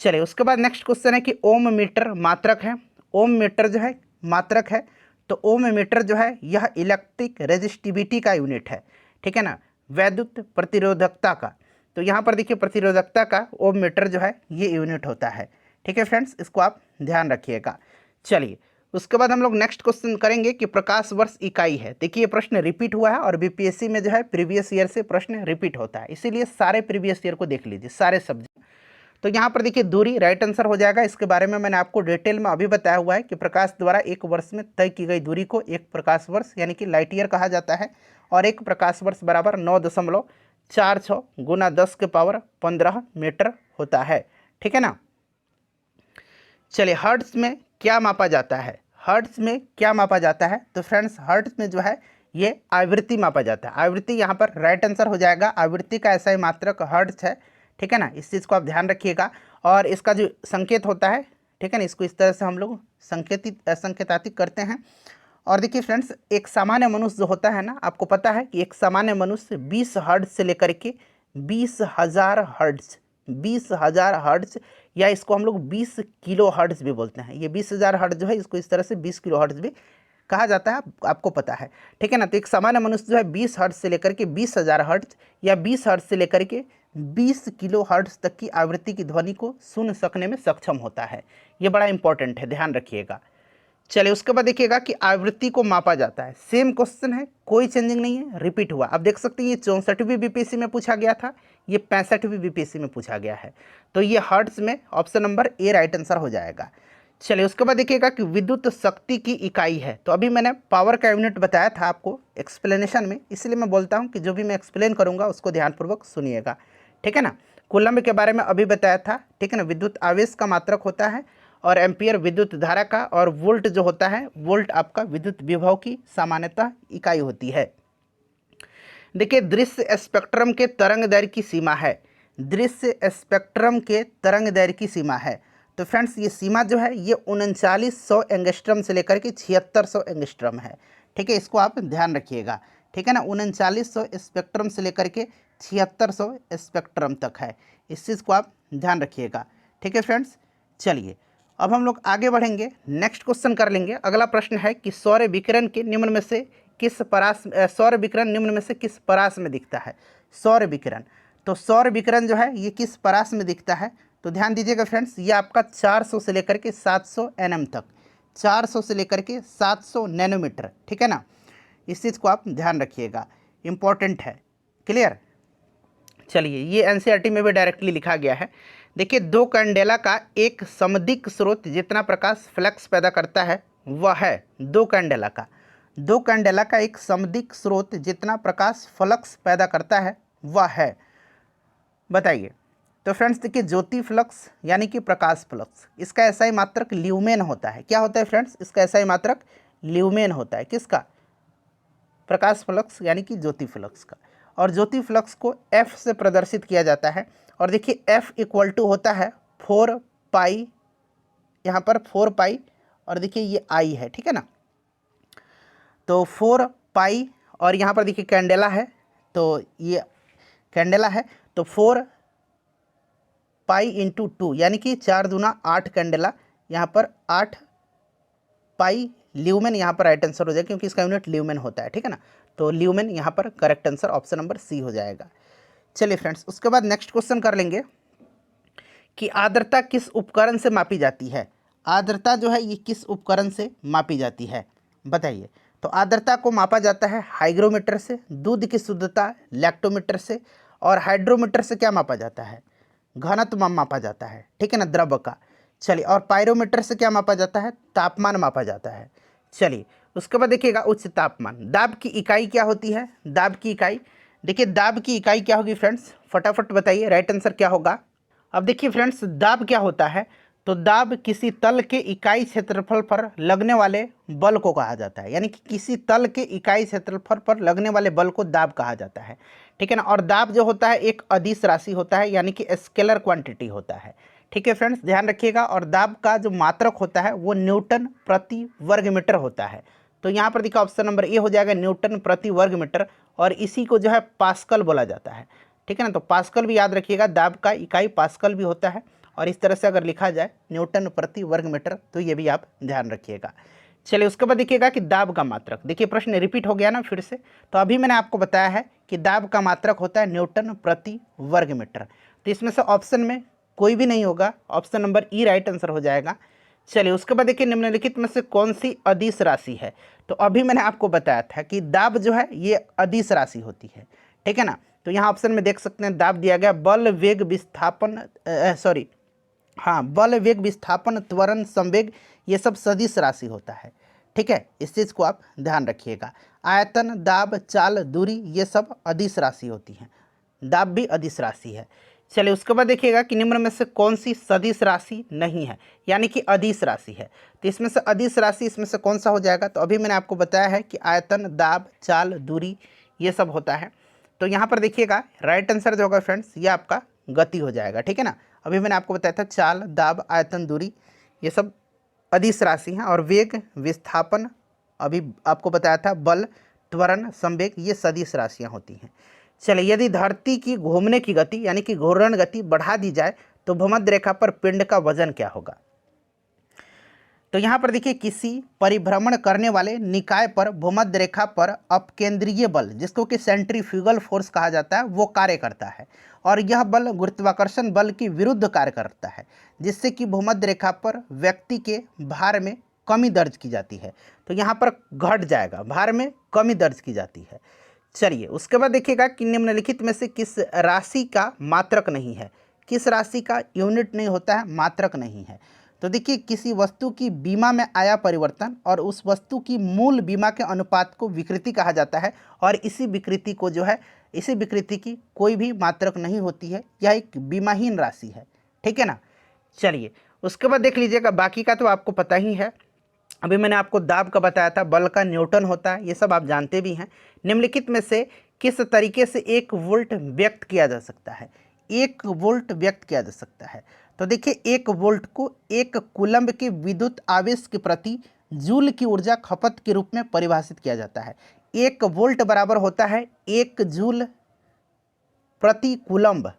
चलिए उसके बाद नेक्स्ट क्वेश्चन है कि ओम मीटर मात्रक है। ओम मीटर जो है मात्रक है, तो ओम मीटर जो है यह इलेक्ट्रिक रेजिस्टिविटी का यूनिट है। ठीक है ना, वैद्युत प्रतिरोधकता का। तो यहाँ पर देखिए प्रतिरोधकता का ओम मीटर जो है ये यूनिट होता है। ठीक है फ्रेंड्स, इसको आप ध्यान रखिएगा। चलिए उसके बाद हम लोग नेक्स्ट क्वेश्चन करेंगे कि प्रकाश वर्ष इकाई है। देखिए ये प्रश्न रिपीट हुआ है और बीपीएससी में जो है प्रीवियस ईयर से प्रश्न रिपीट होता है, इसीलिए सारे प्रीवियस ईयर को देख लीजिए, सारे सब्जेक्ट। तो यहाँ पर देखिए दूरी राइट आंसर हो जाएगा। इसके बारे में मैंने आपको डिटेल में अभी बताया हुआ है कि प्रकाश द्वारा 1 वर्ष में तय की गई दूरी को 1 प्रकाश वर्ष यानी कि लाइट ईयर कहा जाता है और 1 प्रकाश वर्ष बराबर 9.46 गुना 10 के पावर 15 मीटर होता है। ठीक है ना, चलिए हर्ट्ज में क्या मापा जाता है। हर्ट्ज में क्या मापा जाता है, तो फ्रेंड्स हर्ट्ज में जो है ये आवृत्ति मापा जाता है। आवृत्ति यहाँ पर राइट आंसर हो जाएगा। आवृत्ति का ऐसा ही मात्रक हर्ट्ज है। ठीक है ना, इस चीज़ को आप ध्यान रखिएगा। और इसका जो संकेत होता है, ठीक है ना, इसको इस तरह से हम लोग संकेतातिक करते हैं और देखिए फ्रेंड्स, एक सामान्य मनुष्य जो होता है ना, आपको पता है कि एक सामान्य मनुष्य 20 हर्ट्ज से लेकर के 20,000 हर्ट्ज, 20,000 हर्ट्ज, या इसको हम लोग 20 किलो हर्ट्ज भी बोलते हैं। ये 20,000 हर्ट्ज जो है, इसको इस तरह से 20 किलो हर्ट्ज भी कहा जाता है, आपको पता है, ठीक है ना। तो एक सामान्य मनुष्य जो है 20 हर्ट्ज से लेकर के 20,000 हर्ट्ज या 20 हर्ट्ज से लेकर के 20 किलो हर्ट्ज तक की आवृत्ति की ध्वनि को सुन सकने में सक्षम होता है। ये बड़ा इंपॉर्टेंट है, ध्यान रखिएगा। चलिए उसके बाद देखिएगा कि आवृत्ति को मापा जाता है। सेम क्वेश्चन है, कोई चेंजिंग नहीं है, रिपीट हुआ। आप देख सकते हैं ये 64वीं बीपीएससी में पूछा गया था, ये 65वीं बीपीएससी में पूछा गया है। तो ये हर्ट्ज में option number A right answer हो जाएगा। चलिए उसके बाद देखिएगा कि विद्युत शक्ति की इकाई है। तो अभी मैंने पावर का यूनिट बताया था आपको एक्सप्लेनेशन में, इसलिए मैं बोलता हूँ कि जो भी मैं एक्सप्लेन करूँगा उसको ध्यानपूर्वक सुनिएगा, ठीक है ना। कूलम्ब के बारे में अभी बताया था, ठीक है ना। विद्युत आवेश का मात्रक होता है, और एम्पियर विद्युत धारा का, और वोल्ट जो होता है, वोल्ट आपका विद्युत विभव की सामान्यतः इकाई होती है। देखिए दृश्य स्पेक्ट्रम के तरंग दैर्घ्य की सीमा है, दृश्य स्पेक्ट्रम के तरंग दैर्घ्य की सीमा है। तो फ्रेंड्स ये सीमा जो है ये 3900 एंगस्ट्रम से लेकर के 7600 एंगस्ट्रम है, ठीक है। इसको आप ध्यान रखिएगा, ठीक है ना। 3900 स्पेक्ट्रम से लेकर के 7600 स्पेक्ट्रम तक है, इस चीज़ को आप ध्यान रखिएगा, ठीक है फ्रेंड्स। चलिए अब हम लोग आगे बढ़ेंगे, नेक्स्ट क्वेश्चन कर लेंगे। अगला प्रश्न है कि सौर विकिरण के निम्न में से किस परास सौर विकिरण निम्न में से किस परास में दिखता है। सौर विकिरण, तो सौर विकिरण जो है ये किस परास में दिखता है। तो ध्यान दीजिएगा फ्रेंड्स, ये आपका 400 से लेकर के 700 nm तक, 400 से लेकर के 700 नैनोमीटर, ठीक है ना। इस चीज़ को आप ध्यान रखिएगा, इंपॉर्टेंट है, क्लियर। चलिए ये एनसीईआरटी में भी डायरेक्टली लिखा गया है। देखिए दो कैंडेला का एक समदिक स्रोत जितना प्रकाश फ्लक्स पैदा करता है वह है, दो कैंडेला का एक समदिक स्रोत जितना प्रकाश फ्लक्स पैदा करता है वह है, बताइए। तो फ्रेंड्स देखिए ज्योति फ्लक्स यानी कि प्रकाश फ्लक्स, इसका एसआई मात्रक ल्यूमेन होता है। क्या होता है फ्रेंड्स, इसका एसआई मात्रक ल्यूमेन होता है, किसका, प्रकाश फ्लक्स यानी कि ज्योति फ्लक्स का। और ज्योति फ्लक्स को एफ से प्रदर्शित किया जाता है। और देखिए एफ इक्वल टू होता है 4 पाई, यहाँ पर 4 पाई, और देखिए ये आई है, ठीक है ना। तो 4 पाई, और यहाँ पर देखिए कैंडेला है, तो ये कैंडेला है, तो 4 पाई इंटू 2 यानी कि 4 दूना 8 कैंडेला, यहाँ पर 8 पाई ल्यूमेन, यहाँ पर राइट आंसर हो जाएगा क्योंकि इसका यूनिट ल्यूमेन होता है, ठीक है ना। तो ल्यूमेन यहाँ पर correct answer option number C हो जाएगा। चलिए फ्रेंड्स उसके बाद नेक्स्ट क्वेश्चन कर लेंगे कि आर्द्रता किस उपकरण से मापी जाती है। आर्द्रता जो है ये किस उपकरण से मापी जाती है, बताइए। तो आर्द्रता को मापा जाता है हाइग्रोमीटर से, दूध की शुद्धता लैक्टोमीटर से, और हाइड्रोमीटर से क्या मापा जाता है, घनत्व मापा जाता है, ठीक है ना, द्रव का। चलिए और पायरोमीटर से क्या मापा जाता है, तापमान मापा जाता है। चलिए उसके बाद देखिएगा उच्च तापमान, दाब की इकाई क्या होती है, दाब की इकाई। देखिए दाब की इकाई क्या होगी फ्रेंड्स, फटाफट बताइए, राइट आंसर क्या होगा। अब देखिए फ्रेंड्स दाब क्या होता है, तो दाब किसी तल के इकाई क्षेत्रफल पर लगने वाले बल को कहा जाता है, यानी कि किसी तल के इकाई क्षेत्रफल पर लगने वाले बल को दाब कहा जाता है, ठीक है ना। और दाब जो होता है एक अदिश राशि होता है, यानी कि स्केलर क्वांटिटी होता है, ठीक है फ्रेंड्स, ध्यान रखिएगा। और दाब का जो मात्रक होता है वो न्यूटन प्रति वर्ग मीटर होता है। तो यहाँ पर देखिए ऑप्शन नंबर ए हो जाएगा, न्यूटन प्रति वर्ग मीटर, और इसी को जो है पास्कल बोला जाता है, ठीक है ना। तो पास्कल भी याद रखिएगा, दाब का इकाई पास्कल भी होता है, और इस तरह से अगर लिखा जाए न्यूटन प्रति वर्ग मीटर, तो ये भी आप ध्यान रखिएगा। चलिए उसके बाद देखिएगा कि दाब का मात्रक, देखिए प्रश्न रिपीट हो गया ना फिर से। तो अभी मैंने आपको बताया है कि दाब का मात्रक होता है न्यूटन प्रति वर्ग मीटर। तो इसमें से ऑप्शन में कोई भी नहीं होगा, ऑप्शन नंबर ई राइट आंसर हो जाएगा। चलिए उसके बाद देखिए निम्नलिखित में से कौन सी अदिश राशि है। तो अभी मैंने आपको बताया था कि दाब जो है ये अदिश राशि होती है, ठीक है ना। तो यहाँ ऑप्शन में देख सकते हैं दाब दिया गया बल वेग विस्थापन, बल वेग विस्थापन त्वरण संवेग, ये सब सदिश राशि होता है, ठीक है। इस चीज़ को आप ध्यान रखिएगा। आयतन दाब चाल दूरी ये सब अदिश राशि होती हैं, दाब भी अदिश राशि है। चलिए उसके बाद देखिएगा कि निम्न में से कौन सी सदिश राशि नहीं है, यानी कि अदिश राशि है। तो इसमें से अदिश राशि इसमें से कौन सा हो जाएगा, तो अभी मैंने आपको बताया है कि आयतन दाब चाल दूरी ये सब होता है। तो यहाँ पर देखिएगा राइट आंसर जो होगा फ्रेंड्स ये आपका गति हो जाएगा, ठीक है ना। अभी मैंने आपको बताया था चाल दाब आयतन दूरी ये सब अदिश राशि हैं, और वेग विस्थापन अभी आपको बताया था बल, त्वरण, संवेग, ये सदिश राशियां होती हैं। चलिए, यदि धरती की घूमने की गति यानी कि घूर्णन गति बढ़ा दी जाए तो भूमध्य रेखा पर पिंड का वजन क्या होगा? तो यहाँ पर देखिए, किसी परिभ्रमण करने वाले निकाय पर भूमध्य रेखा पर अपकेंद्रीय बल, जिसको कि सेंट्रीफ्यूगल फोर्स कहा जाता है, वो कार्य करता है और यह बल गुरुत्वाकर्षण बल के विरुद्ध कार्य करता है, जिससे कि भूमध्य रेखा पर व्यक्ति के भार में कमी दर्ज की जाती है। तो यहाँ पर घट जाएगा, भार में कमी दर्ज की जाती है। चलिए, उसके बाद देखिएगा कि निम्नलिखित में से किस राशि का मात्रक नहीं है? किस राशि का यूनिट नहीं होता है, मात्रक नहीं है? तो देखिए, किसी वस्तु की बीमा में आया परिवर्तन और उस वस्तु की मूल बीमा के अनुपात को विकृति कहा जाता है और इसी विकृति को जो है, इसी विकृति की कोई भी मात्रक नहीं होती है, यह एक बीमाहीन राशि है। ठीक है ना। चलिए, उसके बाद देख लीजिएगा, बाकी का तो आपको पता ही है। अभी मैंने आपको दाब का बताया था, बल का न्यूटन होता है, ये सब आप जानते भी हैं। निम्नलिखित में से किस तरीके से 1 वोल्ट व्यक्त किया जा सकता है? 1 वोल्ट व्यक्त किया जा सकता है। तो देखिए, 1 वोल्ट को 1 कूलम्ब के विद्युत आवेश के प्रति जूल की ऊर्जा खपत के रूप में परिभाषित किया जाता है। 1 वोल्ट बराबर होता है 1 जूल प्रति कूलम्ब।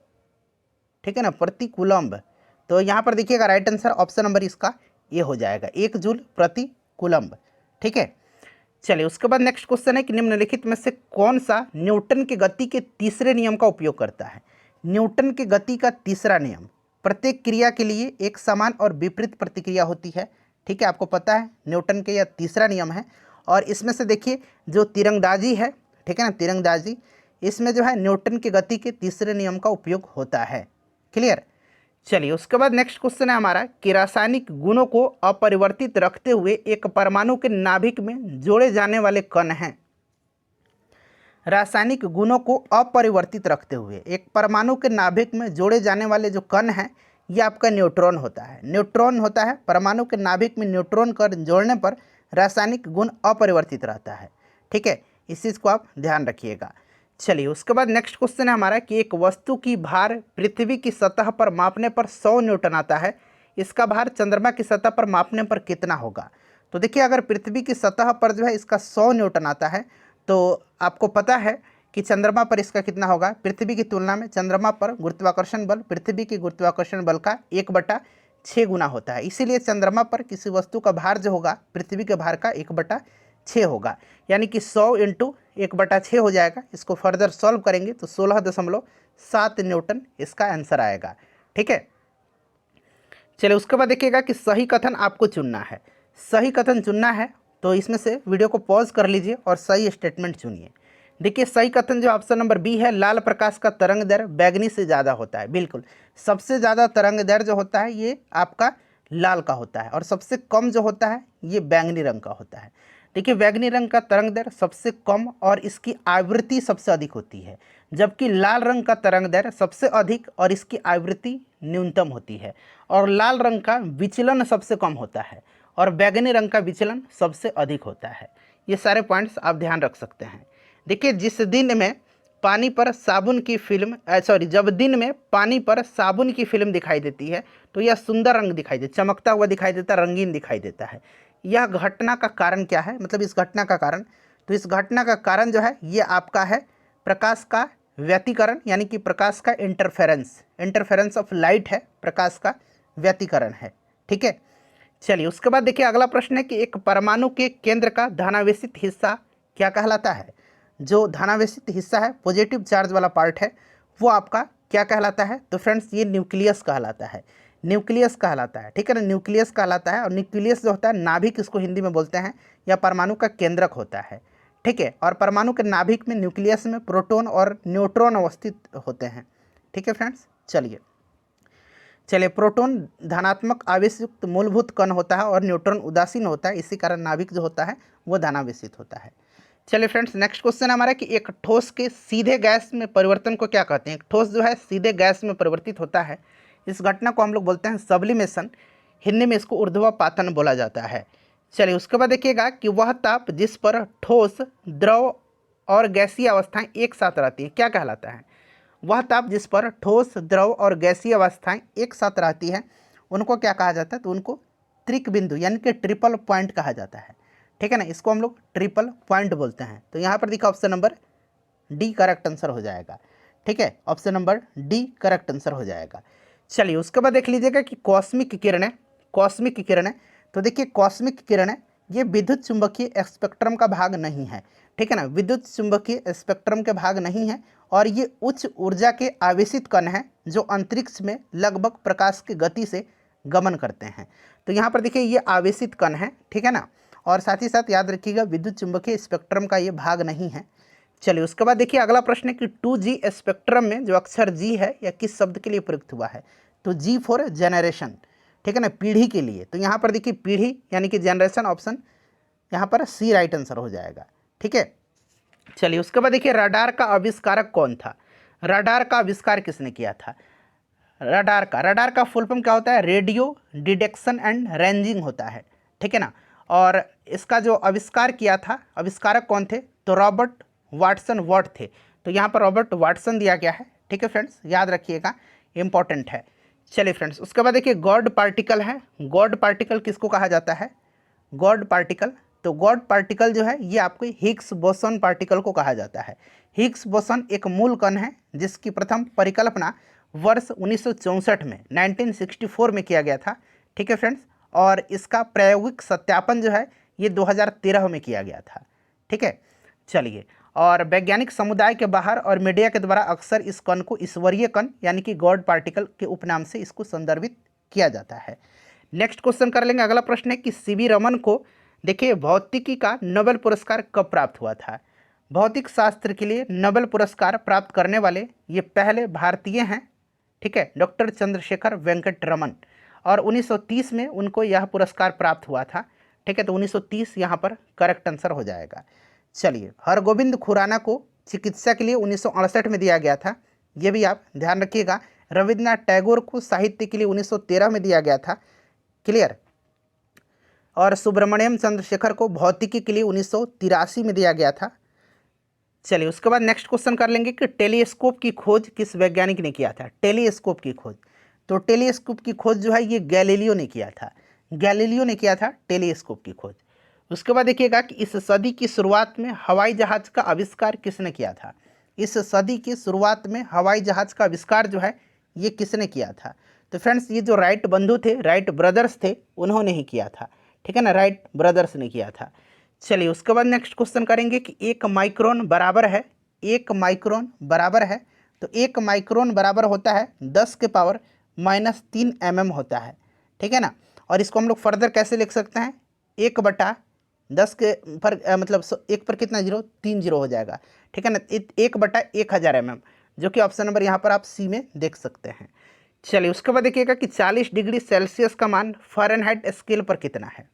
ठीक है ना, प्रति कूलम्ब। तो यहाँ पर देखिएगा, राइट आंसर ऑप्शन नंबर इसका ये हो जाएगा, 1 जूल प्रति कूलम्ब। ठीक है। चलिए, उसके बाद नेक्स्ट क्वेश्चन है कि निम्नलिखित में से कौन सा न्यूटन के गति के तीसरे नियम का उपयोग करता है? न्यूटन के गति का तीसरा नियम, प्रत्येक क्रिया के लिए एक समान और विपरीत प्रतिक्रिया होती है। ठीक है, आपको पता है न्यूटन के यह तीसरा नियम है। और इसमें से देखिए, जो तीरंदाजी है, ठीक है ना, तीरंदाजी, इसमें जो है न्यूटन के गति के तीसरे नियम का उपयोग होता है। क्लियर। चलिए, उसके बाद नेक्स्ट क्वेश्चन है हमारा कि रासायनिक गुणों को अपरिवर्तित रखते हुए एक परमाणु के नाभिक में जोड़े जाने वाले कण हैं। रासायनिक गुणों को अपरिवर्तित रखते हुए एक परमाणु के नाभिक में जोड़े जाने वाले जो कण हैं, ये आपका न्यूट्रॉन होता है। न्यूट्रॉन होता है, परमाणु के नाभिक में न्यूट्रॉन कण जोड़ने पर रासायनिक गुण अपरिवर्तित रहता है। ठीक है, इस चीज़ को आप ध्यान रखिएगा। चलिए, उसके बाद नेक्स्ट क्वेश्चन है हमारा कि एक वस्तु की भार पृथ्वी की सतह पर मापने पर 100 न्यूटन आता है, इसका भार चंद्रमा की सतह पर मापने पर कितना होगा? तो देखिए, अगर पृथ्वी की सतह पर जो है इसका 100 न्यूटन आता है, तो आपको पता है कि चंद्रमा पर इसका कितना होगा? पृथ्वी की तुलना में चंद्रमा पर गुरुत्वाकर्षण बल पृथ्वी के गुरुत्वाकर्षण बल का 1/6 गुना होता है। इसीलिए चंद्रमा पर किसी वस्तु का भार जो होगा पृथ्वी के भार का 1/6 होगा, यानी कि 100 × 1/6 हो जाएगा। इसको फर्दर सॉल्व करेंगे तो 16.7 न्यूटन इसका आंसर आएगा। ठीक है। चलिए, उसके बाद देखिएगा कि सही कथन आपको चुनना है। सही कथन चुनना है तो इसमें से वीडियो को पॉज कर लीजिए और सही स्टेटमेंट चुनिए। देखिए, सही कथन जो ऑप्शन नंबर बी है, लाल प्रकाश का तरंग दैर्घ्य बैगनी से ज़्यादा होता है। बिल्कुल, सबसे ज़्यादा तरंग दैर्घ्य जो होता है ये आपका लाल का होता है और सबसे कम जो होता है ये बैंगनी रंग का होता है। देखिए, बैंगनी रंग का तरंग दैर्घ्य सबसे कम और इसकी आवृत्ति सबसे अधिक होती है, जबकि लाल रंग का तरंग दैर्घ्य सबसे अधिक और इसकी आवृत्ति न्यूनतम होती है। और लाल रंग का विचलन सबसे कम होता है और बैंगनी रंग का विचलन सबसे अधिक होता है। ये सारे पॉइंट्स आप ध्यान रख सकते हैं। देखिए, जिस दिन में पानी पर साबुन की फिल्म जब दिन में पानी पर साबुन की फिल्म दिखाई देती है तो यह सुंदर रंग दिखाई देता, चमकता हुआ दिखाई देता, रंगीन दिखाई देता है। यह घटना का कारण क्या है? मतलब इस घटना का कारण, तो इस घटना का कारण जो है ये आपका है प्रकाश का व्यतिकरण, यानी कि प्रकाश का इंटरफेरेंस ऑफ लाइट है, प्रकाश का व्यतिकरण है। ठीक है। चलिए, उसके बाद देखिए, अगला प्रश्न है कि एक परमाणु के केंद्र का धनावेशित हिस्सा क्या कहलाता है? जो धनावेशित हिस्सा है, पॉजिटिव चार्ज वाला पार्ट है, वो आपका क्या कहलाता है? तो फ्रेंड्स, ये न्यूक्लियस कहलाता है। न्यूक्लियस कहलाता है। ठीक है ना, न्यूक्लियस कहलाता है। और न्यूक्लियस जो होता है, नाभिक इसको हिंदी में बोलते हैं, या परमाणु का केंद्रक होता है। ठीक है। और परमाणु के नाभिक में, न्यूक्लियस में प्रोटॉन और न्यूट्रॉन अवस्थित होते हैं। ठीक है फ्रेंड्स। चलिए, प्रोटॉन धनात्मक आवेश युक्त मूलभूत कण होता है और न्यूट्रॉन उदासीन होता है, इसी कारण नाभिक जो होता है वो धनावेशित होता है। चलिए फ्रेंड्स, नेक्स्ट क्वेश्चन हमारा कि एक ठोस के सीधे गैस में परिवर्तन को क्या कहते हैं? एक ठोस जो है सीधे गैस में परिवर्तित होता है, इस घटना को हम लोग बोलते हैं सब्लिमेशन, हिंदी में इसको ऊर्ध्वपातन बोला जाता है। चलिए, उसके बाद देखिएगा कि वह ताप जिस पर ठोस, द्रव और गैसीय अवस्थाएं एक साथ रहती हैं क्या कहलाता है? वह ताप जिस पर ठोस, द्रव और गैसीय अवस्थाएं एक साथ रहती हैं उनको क्या कहा जाता है? तो उनको त्रिक बिंदु यानी कि ट्रिपल पॉइंट कहा जाता है। ठीक है ना, इसको हम लोग ट्रिपल पॉइंट बोलते हैं। तो यहाँ पर देखिए option number D correct answer हो जाएगा। ठीक है, option number D correct answer हो जाएगा। चलिए उसके बाद देख लीजिएगा कि कॉस्मिक किरणें, कॉस्मिक किरणें, तो देखिए कॉस्मिक किरणें ये विद्युत चुंबकीय स्पेक्ट्रम का भाग नहीं है। ठीक है ना, विद्युत चुंबकीय स्पेक्ट्रम के भाग नहीं है और ये उच्च ऊर्जा के आवेशित कण हैं जो अंतरिक्ष में लगभग प्रकाश की गति से गमन करते हैं। तो यहाँ पर देखिए ये आवेशित कण है, ठीक है ना, और साथ ही साथ याद रखिएगा विद्युत चुंबकीय स्पेक्ट्रम का ये भाग नहीं है। चलिए उसके बाद देखिए अगला प्रश्न है कि 2G स्पेक्ट्रम में जो अक्षर जी है यह किस शब्द के लिए प्रयुक्त हुआ है। तो जी फॉर जनरेशन, ठीक है ना, पीढ़ी के लिए। तो यहाँ पर देखिए पीढ़ी यानी कि जनरेशन, ऑप्शन यहाँ पर सी राइट आंसर हो जाएगा। ठीक है, चलिए उसके बाद देखिए रडार का आविष्कारक कौन था। रडार का आविष्कार किसने किया था। रडार का फुल फॉर्म क्या होता है, रेडियो डिटेक्शन एंड रेंजिंग होता है। ठीक है ना, और इसका जो आविष्कार किया था, आविष्कारक कौन थे, तो रॉबर्ट वाटसन वॉट थे। तो यहाँ पर रॉबर्ट वाटसन दिया गया है। ठीक है फ्रेंड्स, याद रखिएगा, इंपॉर्टेंट है। चलिए फ्रेंड्स उसके बाद देखिए गॉड पार्टिकल है। गॉड पार्टिकल किसको कहा जाता है, गॉड पार्टिकल, तो गॉड पार्टिकल जो है ये आपको हिग्स बोसन पार्टिकल को कहा जाता है। हिग्स बोसन एक मूल कण है जिसकी प्रथम परिकल्पना वर्ष 1964 में 1964 में किया गया था। ठीक है फ्रेंड्स, और इसका प्रायोगिक सत्यापन जो है ये 2013 में किया गया था। ठीक है, चलिए, और वैज्ञानिक समुदाय के बाहर और मीडिया के द्वारा अक्सर इस कण को ईश्वरीय कण यानी कि गॉड पार्टिकल के उपनाम से इसको संदर्भित किया जाता है। नेक्स्ट क्वेश्चन कर लेंगे। अगला प्रश्न है कि सीवी रमन को देखिए भौतिकी का नोबेल पुरस्कार कब प्राप्त हुआ था। भौतिक शास्त्र के लिए नोबेल पुरस्कार प्राप्त करने वाले ये पहले भारतीय हैं। ठीक है, डॉक्टर चंद्रशेखर वेंकट रमन, और 1930 में उनको यह पुरस्कार प्राप्त हुआ था। ठीक है, तो 1930 यहाँ पर करेक्ट आंसर हो जाएगा। चलिए, हरगोविंद खुराना को चिकित्सा के लिए 1968 में दिया गया था, ये भी आप ध्यान रखिएगा। रविन्द्रनाथ टैगोर को साहित्य के लिए 1913 में दिया गया था, क्लियर, और सुब्रमण्यम चंद्रशेखर को भौतिकी के लिए 1983 में दिया गया था। चलिए उसके बाद नेक्स्ट क्वेश्चन कर लेंगे कि टेलीस्कोप की खोज किस वैज्ञानिक ने किया था। टेलीस्कोप की खोज, तो टेलीस्कोप की खोज जो है ये गैलीलियो ने किया था। गैलीलियो ने किया था टेलीस्कोप की खोज। उसके बाद देखिएगा कि इस सदी की शुरुआत में हवाई जहाज़ का आविष्कार किसने किया था। इस सदी की शुरुआत में हवाई जहाज़ का आविष्कार जो है ये किसने किया था। तो फ्रेंड्स ये जो राइट बंधु थे, राइट ब्रदर्स थे, उन्होंने ही किया था। ठीक है ना, राइट ब्रदर्स ने किया था। चलिए उसके बाद नेक्स्ट क्वेश्चन करेंगे कि 1 माइक्रोन बराबर है, 1 माइक्रोन बराबर है, तो 1 माइक्रोन बराबर होता है 10 के पावर -3 mm होता है। ठीक है ना, और इसको हम लोग फर्दर कैसे लिख सकते हैं, 1/10 के पर मतलब 1 पर कितना जीरो, 3 जीरो हो जाएगा। ठीक है ना, 1/1000 mm, जो कि ऑप्शन नंबर यहाँ पर आप सी में देख सकते हैं। चलिए उसके बाद देखिएगा कि 40 डिग्री सेल्सियस का मान फ़ारेनहाइट स्केल पर कितना है।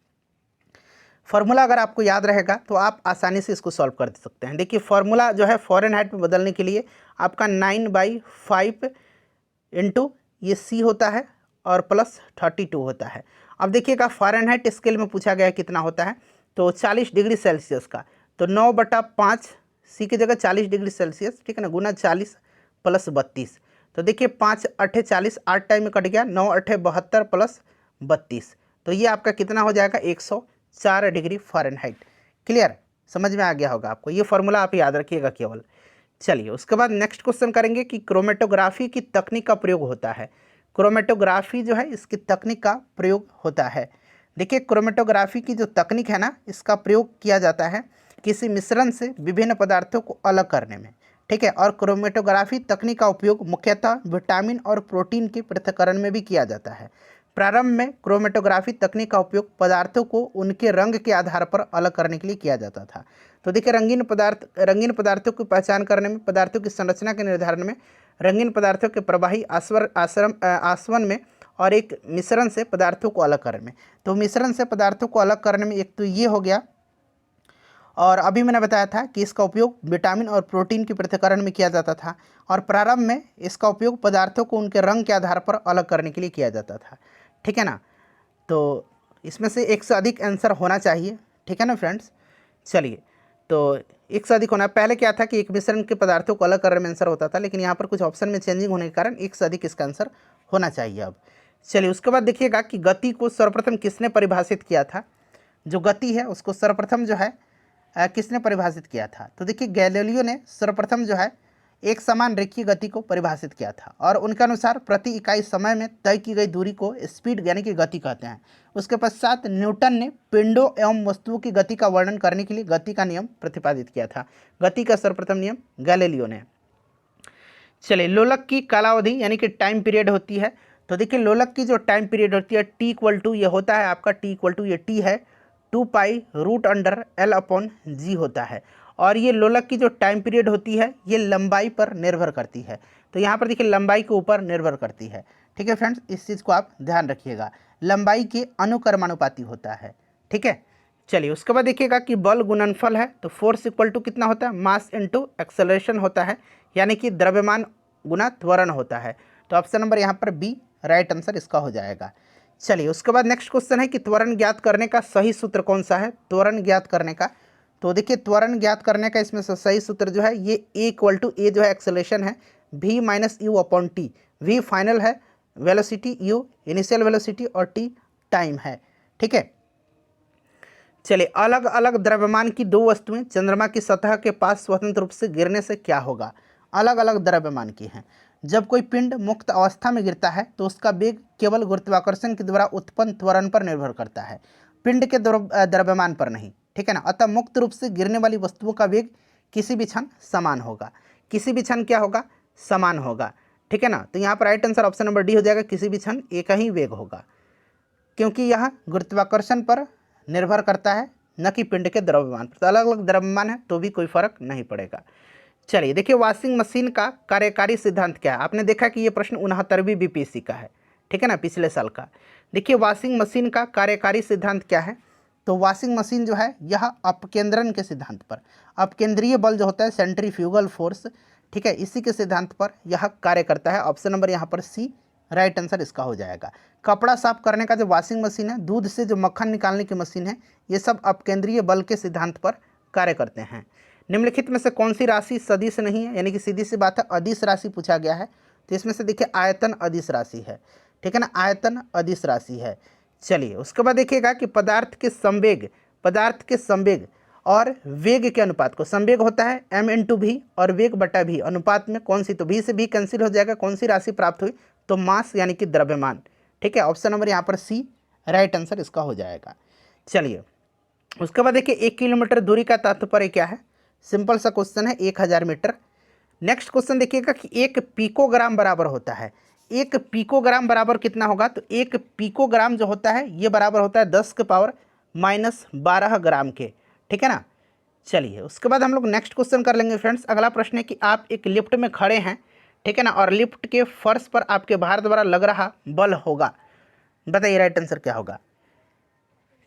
फार्मूला अगर आपको याद रहेगा तो आप आसानी से इसको सॉल्व कर सकते हैं। देखिए फार्मूला जो है फ़ारेनहाइट में बदलने के लिए आपका 9/5 इंटू ये सी होता है और प्लस 32 होता है। अब देखिएगा फ़ारेनहाइट स्केल में पूछा गया कितना होता है, तो 40 डिग्री सेल्सियस का, तो 9/5 सी की जगह 40 डिग्री सेल्सियस, ठीक है ना, गुना 40 + 32। तो देखिए 5 8 40, 8 टाइम में कट गया, 9 8 72 प्लस 32, तो ये आपका कितना हो जाएगा 104 डिग्री फ़ारेनहाइट। क्लियर, समझ में आ गया होगा आपको, ये फार्मूला आप याद रखिएगा केवल। चलिए उसके बाद नेक्स्ट क्वेश्चन करेंगे कि क्रोमेटोग्राफी की तकनीक का प्रयोग होता है। क्रोमेटोग्राफी जो है इसकी तकनीक का प्रयोग होता है। देखिए क्रोमेटोग्राफी की जो तकनीक है ना, इसका प्रयोग किया जाता है किसी मिश्रण से विभिन्न पदार्थों को अलग करने में। ठीक है, और क्रोमेटोग्राफी तकनीक का उपयोग मुख्यतः विटामिन और प्रोटीन के पृथक्करण में भी किया जाता है। प्रारंभ में क्रोमेटोग्राफी तकनीक का उपयोग पदार्थों को उनके रंग के आधार पर अलग करने के लिए किया जाता था। तो देखिए रंगीन पदार्थों की पहचान करने में, पदार्थों की संरचना के निर्धारण में, रंगीन पदार्थों के प्रवाही आसवन में, और एक मिश्रण से पदार्थों को अलग करने में। तो मिश्रण से पदार्थों को अलग करने में एक तो ये हो गया, और अभी मैंने बताया था कि इसका उपयोग विटामिन और प्रोटीन के पृथक्करण में किया जाता था, और प्रारंभ में इसका उपयोग पदार्थों को उनके रंग के आधार पर अलग करने के लिए किया जाता था। ठीक है ना, तो इसमें से एक से अधिक आंसर होना चाहिए। ठीक है ना फ्रेंड्स, चलिए, तो एक से अधिक होना, पहले क्या था कि एक मिश्रण के पदार्थों को अलग करने में आंसर होता था, लेकिन यहाँ पर कुछ ऑप्शन में चेंजिंग होने के कारण एक से अधिक इसका आंसर होना चाहिए अब। चलिए उसके बाद देखिएगा कि गति को सर्वप्रथम किसने परिभाषित किया था। जो गति है उसको सर्वप्रथम जो है किसने परिभाषित किया था? तो देखिए गैलीलियो ने सर्वप्रथम जो है एक समान रेखीय गति को परिभाषित किया था और उनके अनुसार प्रति इकाई समय में तय की गई दूरी को स्पीड यानी कि गति कहते हैं। उसके पश्चात न्यूटन ने पिंडों एवं वस्तुओं की गति का वर्णन करने के लिए गति का नियम प्रतिपादित किया था। गति का सर्वप्रथम नियम गैलीलियो ने। चलिए, लोलक की कालावधि यानी कि टाइम पीरियड होती है। तो देखिए लोलक की जो टाइम पीरियड होती है टी इक्वल टू ये होता है आपका टी इक्वल टू ये टी है 2π√L/g होता है। और ये लोलक की जो टाइम पीरियड होती है ये लंबाई पर निर्भर करती है। तो यहाँ पर देखिए लंबाई के ऊपर निर्भर करती है। ठीक है फ्रेंड्स, इस चीज़ को आप ध्यान रखिएगा, लंबाई के अनुक्रमानुपाती होता है। ठीक है, चलिए उसके बाद देखिएगा कि बल गुणनफल है तो फोर्स इक्वल टू कितना होता है? मास इनटू एक्सेलरेशन होता है, यानी कि द्रव्यमान गुना त्वरण होता है। तो ऑप्शन नंबर यहाँ पर बी राइट आंसर इसका हो जाएगा। चलिए उसके बाद नेक्स्ट क्वेश्चन है कि त्वरण ज्ञात करने का सही सूत्र कौन सा है? त्वरण ज्ञात करने का, तो देखिए त्वरण ज्ञात करने का इसमें से सही सूत्र जो है ये ए इक्वल टू ए जो है एक्सेलरेशन है v minus u upon t. V final है वेलोसिटी, यू इनिशियल वेलोसिटी और टी टाइम है। ठीक है, चलिए अलग अलग द्रव्यमान की दो वस्तुएं चंद्रमा की सतह के पास स्वतंत्र रूप से गिरने से क्या होगा? अलग अलग द्रव्यमान की हैं। जब कोई पिंड मुक्त अवस्था में गिरता है तो उसका वेग केवल गुरुत्वाकर्षण के द्वारा उत्पन्न त्वरण पर निर्भर करता है, पिंड के द्रव्यमान पर नहीं। ठीक है ना, अतः मुक्त रूप से गिरने वाली वस्तुओं का वेग किसी भी क्षण समान होगा। किसी भी क्षण क्या होगा? समान होगा। ठीक है ना, तो यहाँ पर right answer option number D हो जाएगा, किसी भी क्षण एक ही वेग होगा, क्योंकि यह गुरुत्वाकर्षण पर निर्भर करता है न कि पिंड के द्रव्यमान पर। तो अलग अलग द्रव्यमान है तो भी कोई फर्क नहीं पड़ेगा। चलिए देखिए वॉशिंग मशीन का कार्यकारी सिद्धांत क्या है? आपने देखा कि ये प्रश्न 69वीं बीपीएससी का है। ठीक है ना, पिछले साल का। देखिए वॉशिंग मशीन का कार्यकारी सिद्धांत क्या है? तो वॉशिंग मशीन जो है यह अपकेंद्रन के सिद्धांत पर, अपकेंद्रीय बल जो होता है सेंट्रीफ्यूगल फोर्स, ठीक है, इसी के सिद्धांत पर यह कार्य करता है। ऑप्शन नंबर यहाँ पर सी राइट आंसर इसका हो जाएगा। कपड़ा साफ करने का जो वॉशिंग मशीन है, दूध से जो मक्खन निकालने की मशीन है, ये सब अपकेंद्रीय बल के सिद्धांत पर कार्य करते हैं। निम्नलिखित में से कौन सी राशि सदिश नहीं है? यानी कि सीधी सी बात है अदिश राशि पूछा गया है। तो इसमें से देखिए आयतन अदिश राशि है। ठीक है ना, आयतन अदिश राशि है। चलिए उसके बाद देखिएगा कि पदार्थ के संवेग और वेग के अनुपात को, संवेग होता है m/v और वेग बटा v अनुपात में कौन सी? तो v से v कैंसिल हो जाएगा, कौन सी राशि प्राप्त हुई? तो मास यानी कि द्रव्यमान। ठीक है, ऑप्शन नंबर यहाँ पर सी राइट आंसर इसका हो जाएगा। चलिए उसके बाद देखिए 1 किलोमीटर दूरी का तात्पर्य क्या है? सिंपल सा क्वेश्चन है, 1000 मीटर। नेक्स्ट क्वेश्चन देखिएगा कि 1 पिकोग्राम बराबर होता है। 1 पिकोग्राम बराबर कितना होगा? तो 1 पिकोग्राम जो होता है ये बराबर होता है 10⁻⁻12 ग्राम के। ठीक है ना, चलिए उसके बाद हम लोग नेक्स्ट क्वेश्चन कर लेंगे फ्रेंड्स। अगला प्रश्न है कि आप एक लिफ्ट में खड़े हैं, ठीक है ना, और लिफ्ट के फर्श पर आपके भार द्वारा लग रहा बल होगा। बताइए राइट आंसर क्या होगा?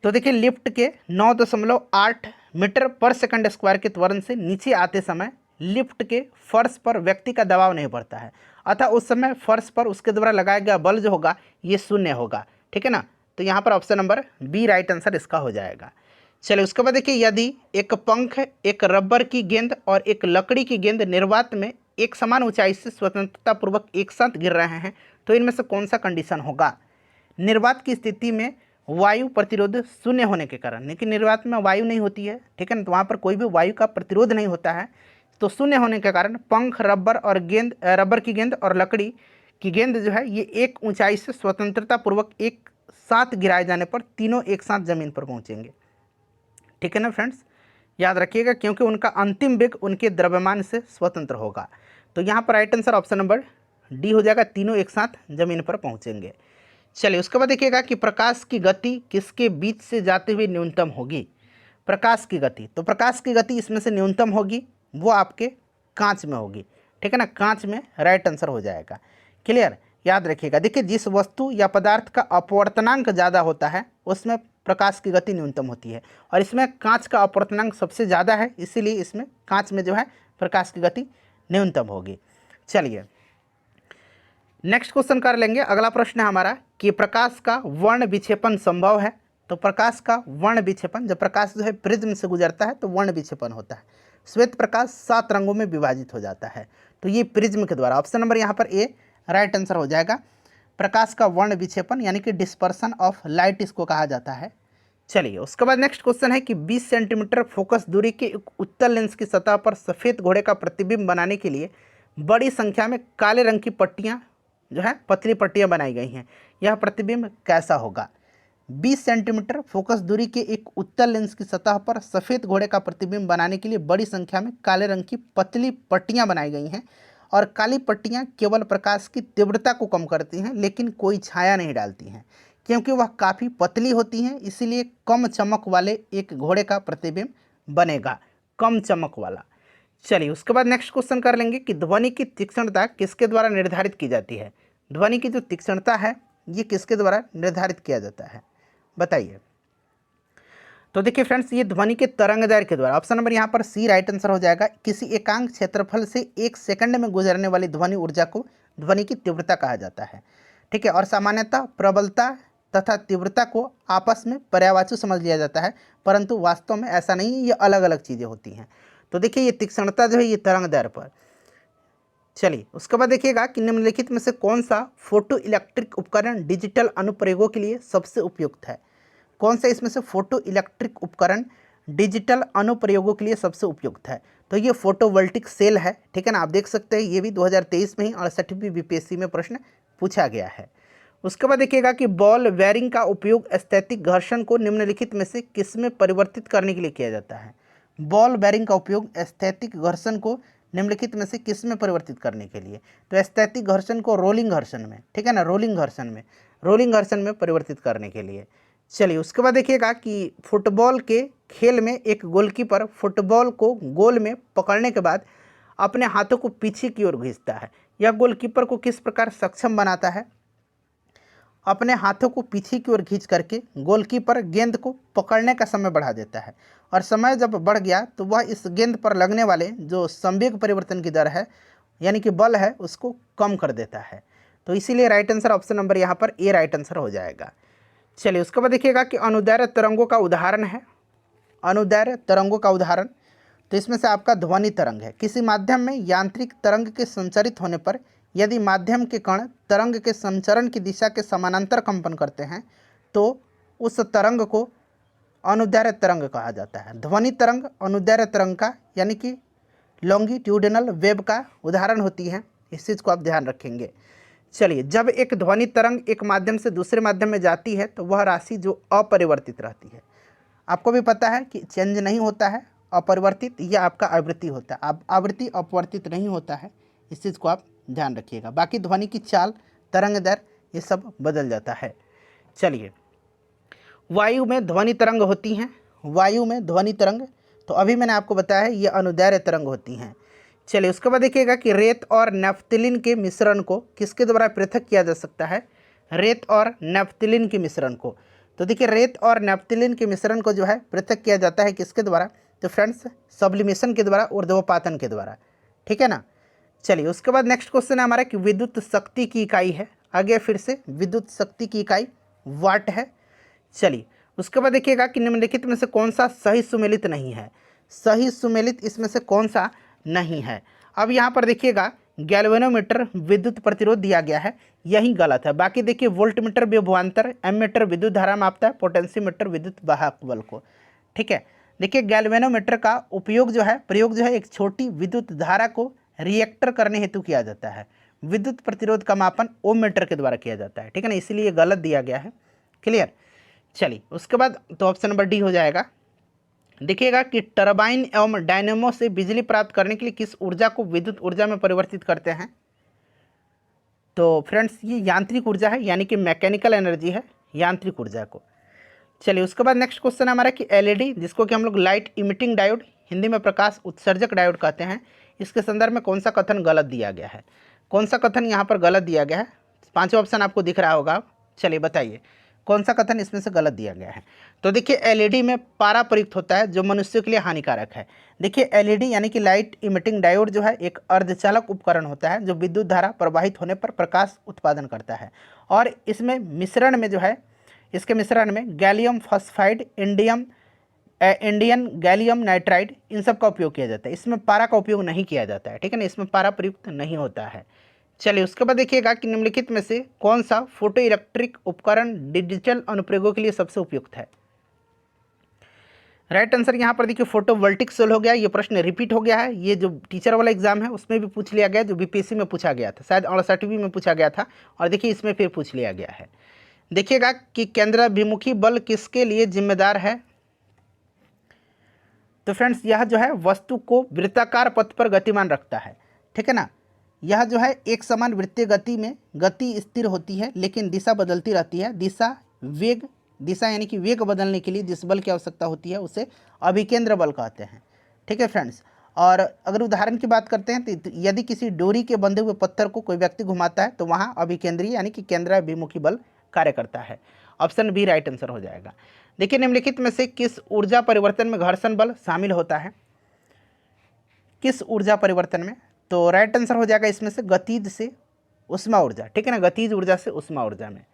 तो देखिए लिफ्ट के 9.8 मीटर पर सेकंड स्क्वायर के त्वरण से नीचे आते समय लिफ्ट के फर्श पर व्यक्ति का दबाव नहीं पड़ता है, अतः उस समय फर्श पर उसके द्वारा लगाया गया बल जो होगा ये शून्य होगा। ठीक है ना, तो यहाँ पर option number B right answer इसका हो जाएगा। चलिए उसके बाद देखिए यदि एक पंख, एक रबर की गेंद और एक लकड़ी की गेंद निर्वात में एक समान ऊंचाई से स्वतंत्रतापूर्वक एक साथ गिर रहे हैं तो इनमें से कौन सा कंडीशन होगा? निर्वात की स्थिति में वायु प्रतिरोध शून्य होने के कारण, लेकिन निर्वात में वायु नहीं होती है, ठीक है ना, तो वहाँ पर कोई भी वायु का प्रतिरोध नहीं होता है, तो शून्य होने के कारण पंख, रबर की गेंद और लकड़ी की गेंद जो है ये एक ऊंचाई से स्वतंत्रतापूर्वक एक साथ गिराए जाने पर तीनों एक साथ जमीन पर पहुँचेंगे। ठीक है ना फ्रेंड्स, याद रखिएगा, क्योंकि उनका अंतिम वेग उनके द्रव्यमान से स्वतंत्र होगा। तो यहाँ पर right answer option number D हो जाएगा, तीनों एक साथ जमीन पर पहुँचेंगे। चलिए उसके बाद देखिएगा कि प्रकाश की गति किसके बीच से जाते हुए न्यूनतम होगी? प्रकाश की गति, तो प्रकाश की गति इसमें से न्यूनतम होगी वो आपके कांच में होगी। ठीक है ना, कांच में राइट आंसर हो जाएगा। क्लियर, याद रखिएगा। देखिए जिस वस्तु या पदार्थ का अपवर्तनांक ज़्यादा होता है उसमें प्रकाश की गति न्यूनतम होती है, और इसमें कांच का अपवर्तनांक सबसे ज़्यादा है, इसीलिए इसमें कांच में जो है प्रकाश की गति न्यूनतम होगी। चलिए नेक्स्ट क्वेश्चन कर लेंगे। अगला प्रश्न है हमारा कि प्रकाश का वर्ण विक्षेपण संभव है? तो प्रकाश का वर्ण विक्षेपण, जब प्रकाश जो है प्रिज्म से गुजरता है तो वर्ण विक्षेपण होता है। श्वेत प्रकाश 7 रंगों में विभाजित हो जाता है, तो ये प्रिज्म के द्वारा। ऑप्शन नंबर यहाँ पर ए राइट आंसर हो जाएगा। प्रकाश का वर्ण विक्षेपण यानी कि डिस्पर्सन ऑफ लाइट इसको कहा जाता है। चलिए उसके बाद नेक्स्ट क्वेश्चन है कि 20 सेंटीमीटर फोकस दूरी के एक उत्तल लेंस की सतह पर सफ़ेद घोड़े का प्रतिबिंब बनाने के लिए बड़ी संख्या में काले रंग की पट्टियाँ जो है पतली पट्टियाँ बनाई गई हैं। यह प्रतिबिंब कैसा होगा? 20 सेंटीमीटर फोकस दूरी के एक उत्तल लेंस की सतह पर सफ़ेद घोड़े का प्रतिबिंब बनाने के लिए बड़ी संख्या में काले रंग की पतली पट्टियाँ बनाई गई हैं और काली पट्टियाँ केवल प्रकाश की तीव्रता को कम करती हैं लेकिन कोई छाया नहीं डालती हैं। क्योंकि वह काफ़ी पतली होती हैं इसलिए कम चमक वाले एक घोड़े का प्रतिबिंब बनेगा, कम चमक वाला। चलिए उसके बाद नेक्स्ट क्वेश्चन कर लेंगे कि ध्वनि की तीक्ष्णता किसके द्वारा निर्धारित की जाती है? ध्वनि की जो तीक्ष्णता है ये किसके द्वारा निर्धारित किया जाता है, बताइए। तो देखिए फ्रेंड्स, ये ध्वनि के तरंगदैर्घ्य के द्वारा। ऑप्शन नंबर यहाँ पर सी राइट आंसर हो जाएगा। किसी एकांक क्षेत्रफल से 1 सेकंड में गुजरने वाली ध्वनि ऊर्जा को ध्वनि की तीव्रता कहा जाता है, ठीक है। और सामान्यतः प्रबलता तथा तीव्रता को आपस में पर्यायवाची समझ लिया जाता है, परंतु वास्तव में ऐसा नहीं है, ये अलग अलग चीज़ें होती हैं। तो देखिए ये तीक्ष्णता जो है ये तरंगदैर्घ्य पर। चलिए उसके बाद देखिएगा कि निम्नलिखित में से कौन सा फोटो इलेक्ट्रिक उपकरण डिजिटल अनुप्रयोगों के लिए सबसे उपयुक्त है? कौन सा इसमें से फोटो इलेक्ट्रिक उपकरण डिजिटल अनुप्रयोगों के लिए सबसे उपयुक्त है? तो ये फोटोवोल्टिक सेल है, ठीक है ना। आप देख सकते हैं ये भी 2023 में ही 68वीं बीपीएससी में प्रश्न पूछा गया है। उसके बाद देखिएगा कि बॉल बेयरिंग का उपयोग स्थैतिक घर्षण को निम्नलिखित में से किसमें परिवर्तित करने के लिए किया जाता है? बॉल बेयरिंग का उपयोग स्थैतिक घर्षण को निम्नलिखित में से किस में परिवर्तित करने के लिए? तो स्थैतिक घर्षण को रोलिंग घर्षण में, ठीक है ना, रोलिंग घर्षण में परिवर्तित करने के लिए। चलिए उसके बाद देखिएगा कि फुटबॉल के खेल में एक गोलकीपर फुटबॉल को गोल में पकड़ने के बाद अपने हाथों को पीछे की ओर खींचता है। यह गोलकीपर को किस प्रकार सक्षम बनाता है? अपने हाथों को पीछे की ओर खींच करके गोलकीपर गेंद को पकड़ने का समय बढ़ा देता है और समय जब बढ़ गया तो वह इस गेंद पर लगने वाले जो संवेग परिवर्तन की दर है यानी कि बल है उसको कम कर देता है। तो इसीलिए राइट आंसर ऑप्शन नंबर यहाँ पर ए राइट आंसर हो जाएगा। चलिए उसके बाद देखिएगा कि अनुदैर्घ्य तरंगों का उदाहरण है। अनुदैर्घ्य तरंगों का उदाहरण, तो इसमें से आपका ध्वनि तरंग है। किसी माध्यम में यांत्रिक तरंग के संचरित होने पर यदि माध्यम के कण तरंग के संचरण की दिशा के समानांतर कंपन करते हैं तो उस तरंग को अनुदैर्घ्य तरंग कहा जाता है। ध्वनि तरंग अनुदैर्घ्य तरंग का यानी कि लॉन्गिट्यूडिनल वेव का उदाहरण होती है, इस चीज़ को आप ध्यान रखेंगे। चलिए, जब एक ध्वनि तरंग एक माध्यम से दूसरे माध्यम में जाती है तो वह राशि जो अपरिवर्तित रहती है, आपको भी पता है कि चेंज नहीं होता है, अपरिवर्तित यह आपका आवृत्ति होता है। अब आवृत्ति अपवर्तित नहीं होता है, इस चीज़ को आप ध्यान रखिएगा। बाकी ध्वनि की चाल, तरंग दर ये सब बदल जाता है। चलिए, वायु में ध्वनि तरंग होती हैं। वायु में ध्वनि तरंग, तो अभी मैंने आपको बताया है ये अनुदैर्घ्य तरंग होती हैं। चलिए उसके बाद देखिएगा कि रेत और नैफ्थलीन के मिश्रण को किसके द्वारा पृथक किया जा सकता है? रेत और नैफ्थलीन के मिश्रण को। तो देखिए रेत और नैफ्थलीन के मिश्रण को जो है पृथक किया जाता है किसके द्वारा? तो फ्रेंड्स सब्लिमेशन के द्वारा, ऊर्ध्वपातन के द्वारा, ठीक है ना। चलिए उसके बाद नेक्स्ट क्वेश्चन है हमारा कि विद्युत शक्ति की इकाई है। आगे फिर से विद्युत शक्ति की इकाई वाट है। चलिए उसके बाद देखिएगा कि निम्नलिखित में से कौन सा सही सुमेलित नहीं है? सही सुमेलित इसमें से कौन सा नहीं है? अब यहाँ पर देखिएगा गैल्वेनोमीटर विद्युत प्रतिरोध दिया गया है, यही गलत है। बाकी देखिए वोल्टमीटर विभवांतर, एमीटर विद्युत धारा मापता है, पोटेंशियोमीटर विद्युत वाहक बल को, ठीक है। देखिए गैल्वेनोमीटर का उपयोग जो है, प्रयोग जो है एक छोटी विद्युत धारा को रिएक्टर करने हेतु किया जाता है। विद्युत प्रतिरोध का मापन ओम मीटर के द्वारा किया जाता है, ठीक है ना, इसीलिए गलत दिया गया है। क्लियर। चलिए उसके बाद तो ऑप्शन नंबर डी हो जाएगा। देखिएगा कि टरबाइन एवं डायनेमो से बिजली प्राप्त करने के लिए किस ऊर्जा को विद्युत ऊर्जा में परिवर्तित करते हैं? तो फ्रेंड्स ये यांत्रिक ऊर्जा है, यानी कि मैकेनिकल एनर्जी है, यांत्रिक ऊर्जा को। चलिए उसके बाद नेक्स्ट क्वेश्चन है हमारा कि एलईडी, जिसको कि हम लोग लाइट इमिटिंग डायोड, हिंदी में प्रकाश उत्सर्जक डायोड कहते हैं, इसके संदर्भ में कौन सा कथन गलत दिया गया है? कौन सा कथन यहाँ पर गलत दिया गया है? पांचों ऑप्शन आपको दिख रहा होगा। चलिए बताइए कौन सा कथन इसमें से गलत दिया गया है? तो देखिए एलईडी में पारा प्रयुक्त होता है जो मनुष्य के लिए हानिकारक है। देखिए एलईडी यानी कि लाइट इमिटिंग डायोड जो है एक अर्धचालक उपकरण होता है जो विद्युत धारा प्रवाहित होने पर प्रकाश उत्पादन करता है और इसमें मिश्रण में जो है, इसके मिश्रण में gallium phosphide, indium gallium nitride, इन सब का उपयोग किया जाता है। इसमें पारा का उपयोग नहीं किया जाता है, ठीक है ना, इसमें पारा प्रयुक्त नहीं होता है। चलिए उसके बाद देखिएगा कि निम्नलिखित में से कौन सा फोटो इलेक्ट्रिक उपकरण डिजिटल अनुप्रयोगों के लिए सबसे उपयुक्त है? राइट आंसर यहाँ पर देखिए फोटोवोल्टिक सेल हो गया। ये प्रश्न रिपीट हो गया है, ये जो टीचर वाला एग्जाम है उसमें भी पूछ लिया गया, जो बीपीएससी में पूछा गया था, शायद 68वीं में पूछा गया था, और देखिए इसमें फिर पूछ लिया गया है। देखिएगा कि केंद्राभिमुखी बल किसके लिए जिम्मेदार है। तो फ्रेंड्स यह जो है वस्तु को वृत्ताकार पथ पर गतिमान रखता है, ठीक है ना। यह जो है एक समान वृत्तीय गति में गति स्थिर होती है लेकिन दिशा बदलती रहती है। दिशा यानी कि वेग बदलने के लिए जिस बल की आवश्यकता होती है उसे अभिकेंद्र बल कहते हैं, ठीक है फ्रेंड्स। और अगर उदाहरण की बात करते हैं तो यदि किसी डोरी के बंधे हुए पत्थर को कोई व्यक्ति घुमाता है तो वहाँ अभिकेंद्रीय यानी कि केंद्राभिमुखी बल कार्य करता है। ऑप्शन बी राइट आंसर हो जाएगा। देखिए निम्नलिखित में से किस ऊर्जा परिवर्तन में घर्षण बल शामिल होता है, किस ऊर्जा परिवर्तन में। तो राइट आंसर हो जाएगा इसमें से गतिज से उष्मा ऊर्जा, ठीक है ना, गतिज ऊर्जा से उष्मा ऊर्जा में।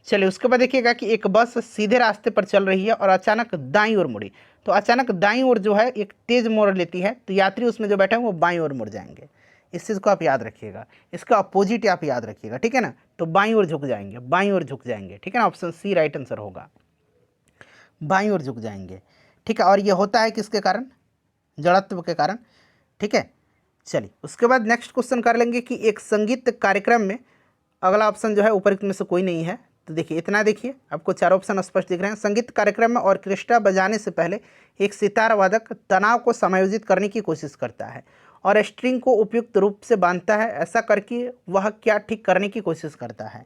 चलिए उसके बाद देखिएगा कि एक बस सीधे रास्ते पर चल रही है और अचानक दाईं ओर मुड़ी। तो अचानक दाईं ओर जो है एक तेज मोड़ लेती है तो यात्री उसमें जो बैठे हैं वो बाईं ओर मुड़ जाएंगे। इस चीज़ को आप याद रखिएगा, इसका अपोजिट आप याद रखिएगा, ठीक है ना। तो बाईं ओर झुक जाएंगे, बाईं ओर झुक जाएंगे, ठीक है ना। ऑप्शन सी राइट आंसर होगा, बाईं ओर झुक जाएंगे, ठीक है। और ये होता है किसके कारण, जड़त्व के कारण, ठीक है। चलिए उसके बाद नेक्स्ट क्वेश्चन कर लेंगे कि एक संगीत कार्यक्रम में, अगला ऑप्शन जो है उपरोक्त में से कोई नहीं है। तो देखिए इतना, देखिए आपको चार ऑप्शन स्पष्ट दिख रहे हैं। संगीत कार्यक्रम में ऑर्केस्ट्रा बजाने से पहले एक सितार वादक तनाव को समायोजित करने की कोशिश करता है और स्ट्रिंग को उपयुक्त रूप से बांधता है। ऐसा करके वह क्या ठीक करने की कोशिश करता है।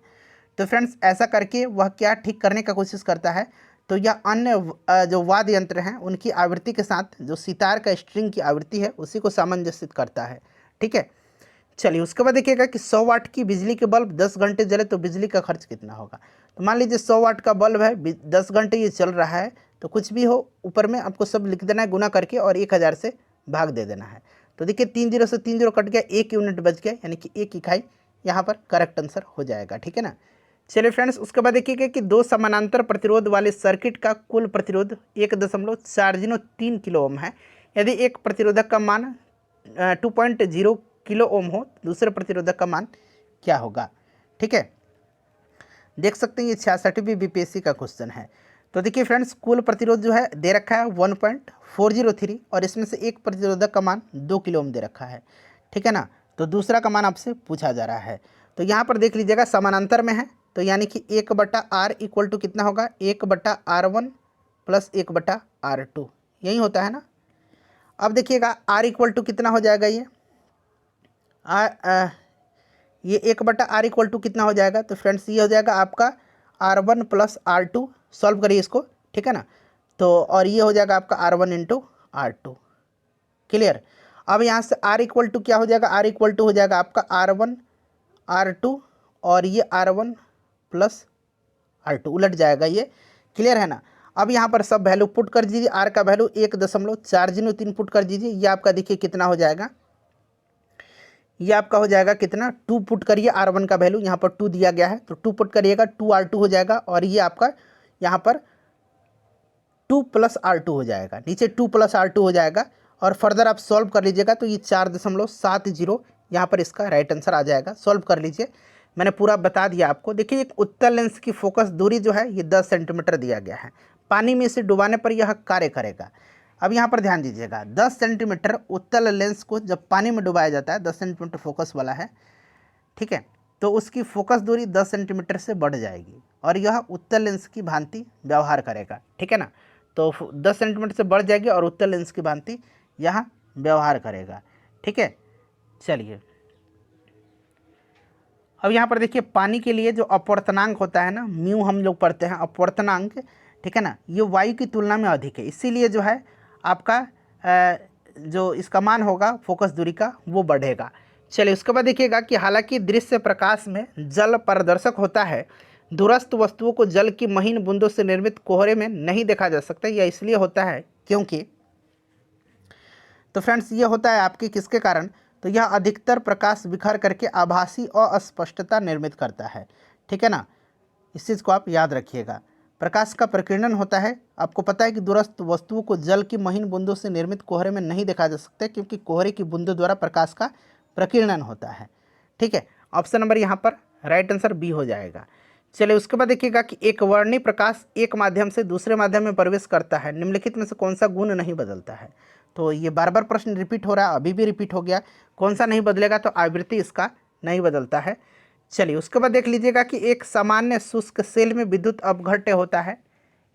तो फ्रेंड्स ऐसा करके वह क्या ठीक करने का कोशिश करता है, तो यह अन्य जो वाद्य यंत्र हैं उनकी आवृत्ति के साथ जो सितार का स्ट्रिंग की आवृत्ति है उसी को सामंजस्यित करता है, ठीक है। चलिए उसके बाद देखिएगा कि 100 वाट की बिजली के बल्ब 10 घंटे जले तो बिजली का खर्च कितना होगा। तो मान लीजिए 100 वाट का बल्ब है, 10 घंटे ये चल रहा है, तो कुछ भी हो ऊपर में आपको सब लिख देना है गुना करके और 1000 से भाग दे देना है। तो देखिए 3 0 से 3 0 कट गया, 1 यूनिट बच गया, यानी कि 1 इकाई यहाँ पर करेक्ट आंसर हो जाएगा, ठीक है ना। चलिए फ्रेंड्स उसके बाद देखिएगा कि 2 समानांतर प्रतिरोध वाले सर्किट का कुल प्रतिरोध 1.403 किलो ओम है। यदि एक प्रतिरोधक का मान 2.0 किलो ओम हो, दूसरे प्रतिरोधक का मान क्या होगा, ठीक है। देख सकते हैं ये 66वीं बीपीएससी का क्वेश्चन है। तो देखिए फ्रेंड्स कुल प्रतिरोध जो है दे रखा है 1.403 और इसमें से एक प्रतिरोधक का मान 2 किलो ओम दे रखा है, ठीक है ना। तो दूसरा का मान आपसे पूछा जा रहा है। तो यहाँ पर देख लीजिएगा समानांतर में है, तो यानी कि 1/r इक्वल टू कितना होगा, 1/r1 प्लस 1/r2, यही होता है ना। अब देखिएगा r इक्वल टू कितना हो जाएगा, ये 1/r इक्वल टू कितना हो जाएगा। तो फ्रेंड्स ये हो जाएगा आपका r1 प्लस r2, सॉल्व करिए इसको, ठीक है ना। तो और ये हो जाएगा आपका r1 इंटू r2, क्लियर। अब यहाँ से r इक्वल टू क्या हो जाएगा, r इक्वल टू हो जाएगा आपका r1 r2 और ये r1 प्लस r2, उलट जाएगा ये, क्लियर है ना। अब यहाँ पर सब वैल्यू पुट कर दीजिए, r का वैल्यू 1.403 पुट कर दीजिए, ये आपका देखिए कितना हो जाएगा, ये आपका हो जाएगा कितना, 2 पुट करिए, r1 का वैल्यू यहाँ पर 2 दिया गया है तो 2 पुट करिएगा, 2r2 हो जाएगा और ये आपका यहाँ पर 2 प्लस r2 हो जाएगा, नीचे 2 प्लस r2 हो जाएगा और फर्दर आप सॉल्व कर लीजिएगा तो ये 4.70 यहाँ पर इसका राइट आंसर आ जाएगा। सॉल्व कर लीजिए, मैंने पूरा बता दिया आपको। देखिए एक उत्तल लेंस की फोकस दूरी जो है ये 10 सेंटीमीटर दिया गया है, पानी में इसे डुबाने पर यह कार्य करेगा। अब यहाँ पर ध्यान दीजिएगा 10 सेंटीमीटर उत्तल लेंस को जब पानी में डुबाया जाता है, 10 सेंटीमीटर फोकस वाला है, ठीक है, तो उसकी फोकस दूरी 10 सेंटीमीटर से बढ़ जाएगी और यह उत्तल लेंस की भांति व्यवहार करेगा, ठीक है ना। तो 10 सेंटीमीटर से बढ़ जाएगी और उत्तल लेंस की भांति यहाँ व्यवहार करेगा, ठीक है। चलिए अब यहाँ पर देखिए पानी के लिए जो अपवर्तनांक होता है ना, म्यू हम लोग पढ़ते हैं अपवर्तनांक, ठीक है ना, ये वायु की तुलना में अधिक है, इसीलिए जो है आपका जो इसका मान होगा फोकस दूरी का वो बढ़ेगा। चलिए उसके बाद देखिएगा कि हालांकि दृश्य प्रकाश में जल पारदर्शक होता है, दूरस्थ वस्तुओं को जल की महीन बूंदों से निर्मित कोहरे में नहीं देखा जा सकता। यह इसलिए होता है क्योंकि, तो फ्रेंड्स ये होता है आपके किसके कारण, तो यह अधिकतर प्रकाश बिखर करके आभासी अस्पष्टता निर्मित करता है, ठीक है ना। इस चीज़ को आप याद रखिएगा। प्रकाश का प्रकीर्णन होता है, आपको पता है कि दूरस्थ वस्तुओं को जल की महीन बूंदों से निर्मित कोहरे में नहीं देखा जा सकता क्योंकि कोहरे की बूंदों द्वारा प्रकाश का प्रकीर्णन होता है, ठीक है। ऑप्शन नंबर यहाँ पर राइट आंसर बी हो जाएगा। चलिए उसके बाद देखिएगा कि एक वर्णी प्रकाश एक माध्यम से दूसरे माध्यम में प्रवेश करता है, निम्नलिखित में से कौन सा गुण नहीं बदलता है। तो ये बार बार प्रश्न रिपीट हो रहा है, अभी भी रिपीट हो गया। कौन सा नहीं बदलेगा, तो आवृत्ति इसका नहीं बदलता है। चलिए उसके बाद देख लीजिएगा कि एक सामान्य शुष्क सेल में विद्युत अपघट्य होता है।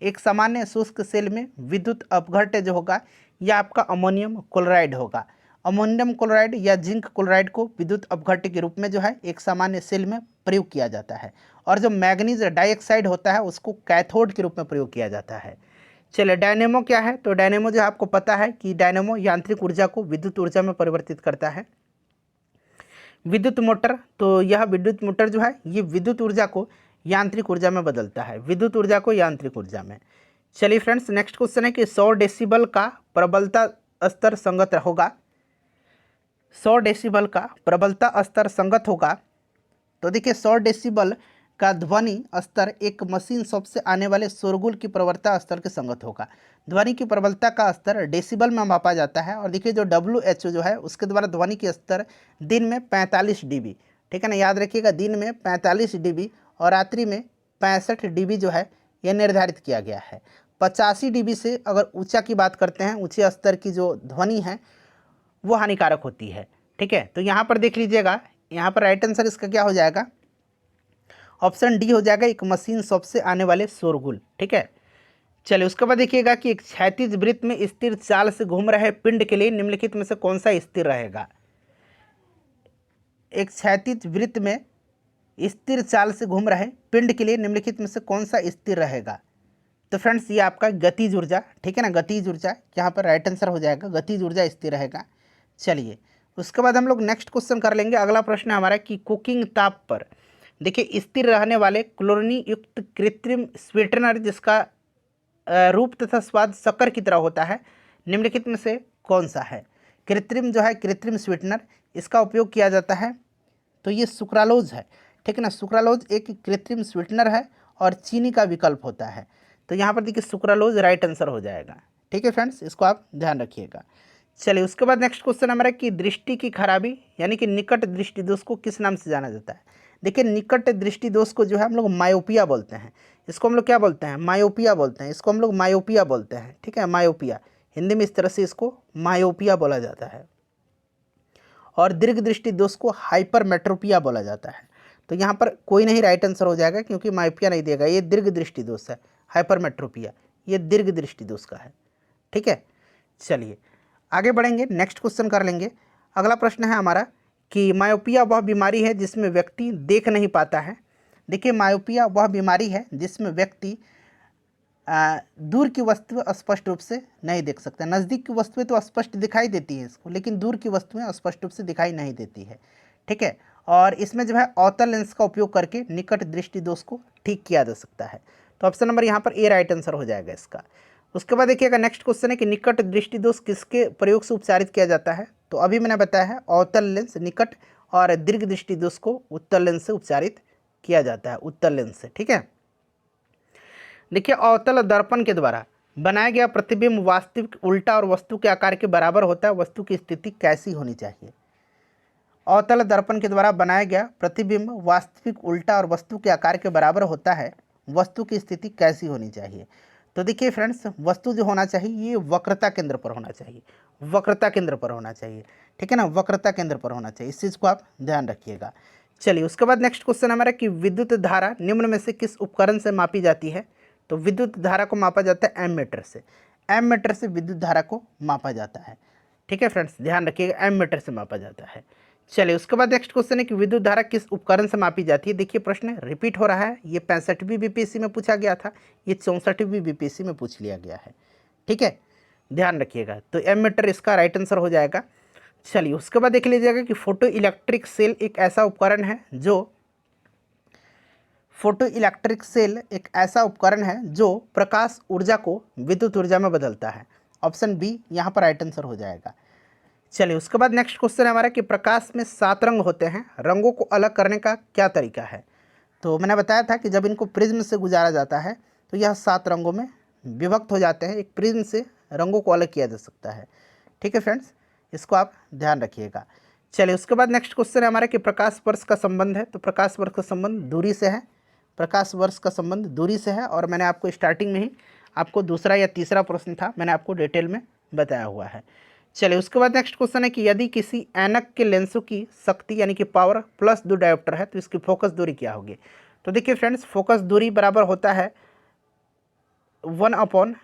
एक सामान्य शुष्क सेल में विद्युत अपघट्य जो होगा यह आपका अमोनियम क्लोराइड होगा। अमोनियम क्लोराइड या जिंक क्लोराइड को विद्युत अपघट्य के रूप में जो है एक सामान्य सेल में प्रयोग किया जाता है, और जो मैग्नीज डाइऑक्साइड होता है उसको कैथोड के रूप में प्रयोग किया जाता है। चलिए डायनेमो क्या है, तो डायनेमो जो आपको पता है कि डायनेमो यांत्रिक ऊर्जा को विद्युत ऊर्जा में परिवर्तित करता है। विद्युत मोटर, तो यह विद्युत मोटर जो है ये विद्युत ऊर्जा को यांत्रिक ऊर्जा में बदलता है, विद्युत ऊर्जा को यांत्रिक ऊर्जा में। चलिए फ्रेंड्स नेक्स्ट क्वेश्चन है कि 100 डेसिबल का प्रबलता स्तर संगत होगा। 100 डेसिबल का प्रबलता स्तर संगत होगा। तो देखिए 100 डेसिबल का ध्वनि स्तर एक मशीन शॉप से आने वाले शोरगुल की प्रबलता स्तर के संगत होगा। ध्वनि की प्रबलता का स्तर डेसिबल में मापा जाता है, और देखिए जो WHO जो है उसके द्वारा ध्वनि की स्तर दिन में 45 dB, ठीक है ना, याद रखिएगा दिन में 45 dB और रात्रि में 65 dB जो है यह निर्धारित किया गया है। 85 dB से अगर ऊंचा की बात करते हैं, ऊंचे स्तर की जो ध्वनि है वो हानिकारक होती है, ठीक है। तो यहाँ पर देख लीजिएगा, यहाँ पर राइट आंसर इसका क्या हो जाएगा, ऑप्शन डी हो जाएगा, एक मशीन शॉप से आने वाले शोरगुल, ठीक है। चलिए उसके बाद देखिएगा कि एक क्षैतिज वृत्त में स्थिर चाल से घूम रहे पिंड के लिए निम्नलिखित में से कौन सा स्थिर रहेगा। एक क्षैतिज वृत्त में स्थिर चाल से घूम रहे पिंड के लिए निम्नलिखित में से कौन सा स्थिर रहेगा। तो फ्रेंड्स ये आपका गतिज ऊर्जा, ठीक है ना, गतिज ऊर्जा यहाँ पर राइट आंसर हो जाएगा, गतिज ऊर्जा स्थिर रहेगा। चलिए उसके बाद हम लोग नेक्स्ट क्वेश्चन कर लेंगे। अगला प्रश्न है हमारा कि कुकिंग ताप पर देखिए स्थिर रहने वाले क्लोरीन युक्त कृत्रिम स्वीटनर जिसका रूप तथा स्वाद शक्कर की तरह होता है, निम्नलिखित में से कौन सा है। कृत्रिम जो है कृत्रिम स्वीटनर, इसका उपयोग किया जाता है, तो ये सुक्रालोज है, ठीक है ना। सुक्रालोज एक कृत्रिम स्वीटनर है और चीनी का विकल्प होता है। तो यहाँ पर देखिए सुक्रालोज राइट आंसर हो जाएगा, ठीक है फ्रेंड्स, इसको आप ध्यान रखिएगा। चलिए उसके बाद नेक्स्ट क्वेश्चन हमारा कि दृष्टि की खराबी यानी कि निकट दृष्टि दोष को किस नाम से जाना जाता है। देखिए निकट दृष्टि दोष को जो है हम लोग मायोपिया बोलते हैं, इसको हम लोग क्या बोलते हैं, मायोपिया बोलते हैं, इसको हम लोग मायोपिया बोलते हैं, ठीक है, मायोपिया, हिंदी में इस तरह से इसको मायोपिया बोला जाता है। और दीर्घ दृष्टि दोष को हाइपरमेट्रोपिया बोला जाता है। तो यहाँ पर कोई नहीं राइट आंसर हो जाएगा, क्योंकि मायोपिया नहीं देगा, ये दीर्घ दृष्टि दोष है, हाइपरमेट्रोपिया ये दीर्घ दृष्टि दोष का है, ठीक है। चलिए आगे बढ़ेंगे, नेक्स्ट क्वेश्चन कर लेंगे। अगला प्रश्न है हमारा कि मायोपिया वह बीमारी है जिसमें व्यक्ति देख नहीं पाता है। देखिए मायोपिया वह बीमारी है जिसमें व्यक्ति दूर की वस्तुएं स्पष्ट रूप से नहीं देख सकता। नज़दीक की वस्तुएं तो स्पष्ट दिखाई देती है इसको, लेकिन दूर की वस्तुएं स्पष्ट रूप से दिखाई नहीं देती है, ठीक है। और इसमें जो है अवतल लेंस का उपयोग करके निकट दृष्टि दोष को ठीक किया जा सकता है। तो ऑप्शन नंबर यहाँ पर ए राइट आंसर हो जाएगा इसका। उसके बाद देखिएगा नेक्स्ट क्वेश्चन है कि निकट दृष्टि दोष किसके प्रयोग से उपचारित किया जाता है। तो अभी मैंने बताया है अवतल लेंस निकट और दीर्घ दृष्टि दोष को उत्तल लेंस से उपचारित किया जाता है, उत्तल लेंस से, ठीक है। देखिए अवतल दर्पण के द्वारा बनाया गया प्रतिबिंब वास्तविक उल्टा और वस्तु के आकार के बराबर होता है, वस्तु की स्थिति कैसी होनी चाहिए। अवतल दर्पण के द्वारा बनाया गया प्रतिबिंब वास्तविक उल्टा और वस्तु के आकार के बराबर होता है, वस्तु की स्थिति कैसी होनी चाहिए। तो देखिए फ्रेंड्स वस्तु जो होना चाहिए ये वक्रता केंद्र पर होना चाहिए, वक्रता केंद्र पर होना चाहिए, ठीक है ना, वक्रता केंद्र पर होना चाहिए, इस चीज़ को आप ध्यान रखिएगा। चलिए उसके बाद नेक्स्ट क्वेश्चन हमारा कि विद्युत धारा निम्न में से किस उपकरण से मापी जाती है। तो विद्युत धारा को मापा जाता है एमीटर से, एमीटर से विद्युत धारा को मापा जाता है, ठीक है फ्रेंड्स, ध्यान रखिएगा एमीटर से मापा जाता है। चलिए उसके बाद नेक्स्ट क्वेश्चन है कि विद्युत धारा किस उपकरण से मापी जाती है। देखिए प्रश्न रिपीट हो रहा है, ये 65वीं बीपीएससी में पूछा गया था, ये 64वीं बीपीएससी में पूछ लिया गया है, ठीक है, ध्यान रखिएगा। तो एमीटर इसका राइट आंसर हो जाएगा। चलिए उसके बाद देख लीजिएगा कि फोटो इलेक्ट्रिक सेल एक ऐसा उपकरण है जो फोटो इलेक्ट्रिक सेल एक ऐसा उपकरण है जो प्रकाश ऊर्जा को विद्युत ऊर्जा में बदलता है। ऑप्शन बी यहाँ पर राइट आंसर हो जाएगा। चलिए उसके बाद नेक्स्ट क्वेश्चन है हमारा कि प्रकाश में 7 रंग होते हैं, रंगों को अलग करने का क्या तरीका है। तो मैंने बताया था कि जब इनको प्रिज्म से गुजारा जाता है तो यह 7 रंगों में विभक्त हो जाते हैं, एक प्रिज्म से रंगों को अलग किया जा सकता है, ठीक है फ्रेंड्स, इसको आप ध्यान रखिएगा। चलिए उसके बाद नेक्स्ट क्वेश्चन है हमारा कि प्रकाश वर्ष का संबंध है। तो प्रकाश वर्ष का संबंध दूरी से है, प्रकाश वर्ष का संबंध दूरी से है, और मैंने आपको स्टार्टिंग में ही आपको दूसरा या तीसरा प्रश्न था, मैंने आपको डिटेल में बताया हुआ है। चलिए उसके बाद नेक्स्ट क्वेश्चन है कि यदि किसी ऐनक के लेंसों की शक्ति यानी कि पावर प्लस 2 डायोप्टर है तो इसकी फोकस दूरी क्या होगी। तो देखिए फ्रेंड्स, फोकस दूरी बराबर होता है 1 अपॉन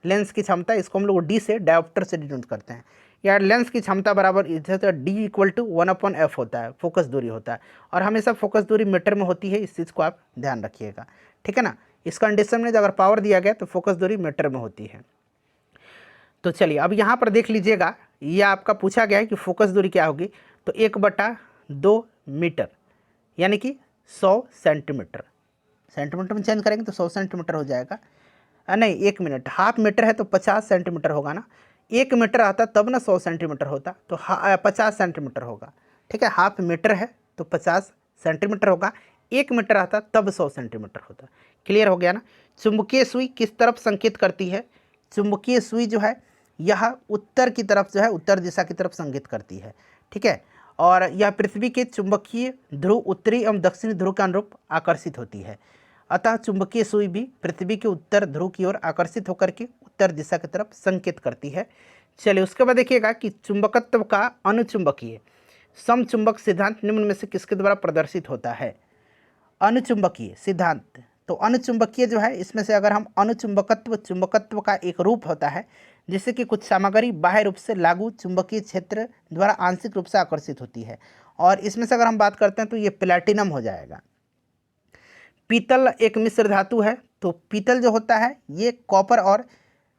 लेंस की क्षमता, इसको हम लोग डी से डायोप्टर से डिनोट करते हैं, या लेंस की क्षमता बराबर इधर तो d equal to 1 upon f होता है, फोकस दूरी होता है, और हमेशा फोकस दूरी मीटर में होती है, इस चीज़ को आप ध्यान रखिएगा, ठीक है ना। इस कंडीशन में अगर पावर दिया गया तो फोकस दूरी मीटर में होती है। तो चलिए अब यहाँ पर देख लीजिएगा, ये आपका पूछा गया है कि फोकस दूरी क्या होगी, तो 1/2 मीटर यानी कि 100 सेंटीमीटर, सेंटीमीटर में चेंज करेंगे तो 100 सेंटीमीटर हो जाएगा। नहीं, 1 मिनट, हाफ मीटर है तो 50 सेंटीमीटर होगा ना, 1 मीटर आता तब ना 100 सेंटीमीटर होता, तो 50 सेंटीमीटर होगा, ठीक है। हाफ मीटर है तो 50 सेंटीमीटर होगा, 1 मीटर आता तब 100 सेंटीमीटर होता। क्लियर हो गया ना। चुंबकीय सुई किस तरफ संकेत करती है, चुंबकीय सुई जो है यह उत्तर की तरफ जो है, उत्तर दिशा की तरफ संकेत करती है, ठीक है। और यह पृथ्वी के चुंबकीय ध्रुव उत्तरी एवं दक्षिणी ध्रुव के अनुरूप आकर्षित होती है, अतः चुंबकीय सुई भी पृथ्वी के उत्तर ध्रुव की ओर आकर्षित होकर के उत्तर दिशा की तरफ संकेत करती है। चलिए उसके बाद देखिएगा कि चुंबकत्व का अनुचुंबकीय समचुंबक सिद्धांत निम्न में से किसके द्वारा प्रदर्शित होता है। अनुचुंबकीय सिद्धांत, तो अनुचुंबकीय जो है इसमें से अगर हम अनुचुंबकत्व, चुंबकत्व का एक रूप होता है जिससे कि कुछ सामग्री बाह्य रूप से लागू चुंबकीय क्षेत्र द्वारा आंशिक रूप से आकर्षित होती है, और इसमें से अगर हम बात करते हैं तो ये प्लैटिनम हो जाएगा। पीतल एक मिश्र धातु है, तो पीतल जो होता है ये कॉपर और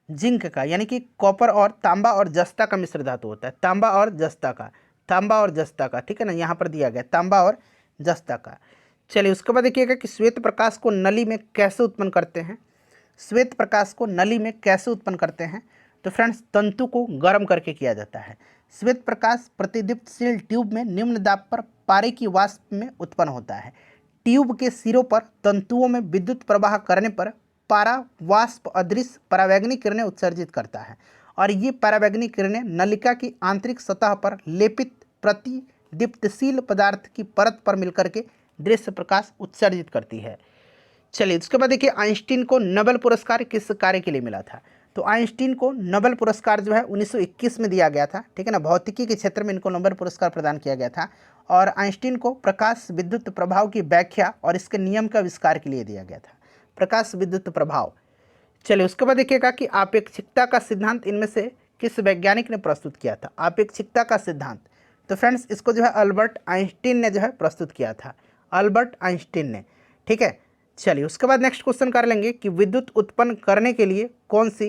जिंक का यानी कि कॉपर और तांबा और जस्ता का मिश्र धातु होता है, तांबा और जस्ता का, तांबा और जस्ता का, ठीक है ना, यहाँ पर दिया गया तांबा और जस्ता का। चलिए उसके बाद देखिएगा कि श्वेत प्रकाश को नली में कैसे उत्पन्न करते हैं, श्वेत प्रकाश को नली में कैसे उत्पन्न करते हैं। तो फ्रेंड्स, तंतु को गर्म करके किया जाता है। श्वेत प्रकाश प्रतिदीप्तशील ट्यूब में निम्न दाब पर पारे की वाष्प में उत्पन्न होता है। ट्यूब के सिरों पर तंतुओं में विद्युत प्रवाह करने पर पारा वाष्प अदृश्य परावैंगनी किरणें उत्सर्जित करता है, और ये परावैंगनी किरणें नलिका की आंतरिक सतह पर लेपित प्रतिदीप्तशील पदार्थ की परत पर मिलकर के दृश्य प्रकाश उत्सर्जित करती है। चलिए उसके बाद देखिए, आइंस्टीन को नोबेल पुरस्कार किस कार्य के लिए मिला था। तो आइंस्टीन को नोबेल पुरस्कार जो है 1921 में दिया गया था, ठीक है ना, भौतिकी के क्षेत्र में इनको नोबेल पुरस्कार प्रदान किया गया था, और आइंस्टीन को प्रकाश विद्युत प्रभाव की व्याख्या और इसके नियम का आविष्कार के लिए दिया गया था, प्रकाश विद्युत प्रभाव। चलिए उसके बाद देखिएगा कि आपेक्षिकता का सिद्धांत इनमें से किस वैज्ञानिक ने प्रस्तुत किया था। आपेक्षिकता का सिद्धांत, तो फ्रेंड्स इसको जो है अल्बर्ट आइंस्टीन ने जो है प्रस्तुत किया था, अल्बर्ट आइंस्टीन ने, ठीक है। चलिए उसके बाद नेक्स्ट क्वेश्चन कर लेंगे कि विद्युत उत्पन्न करने के लिए कौन सी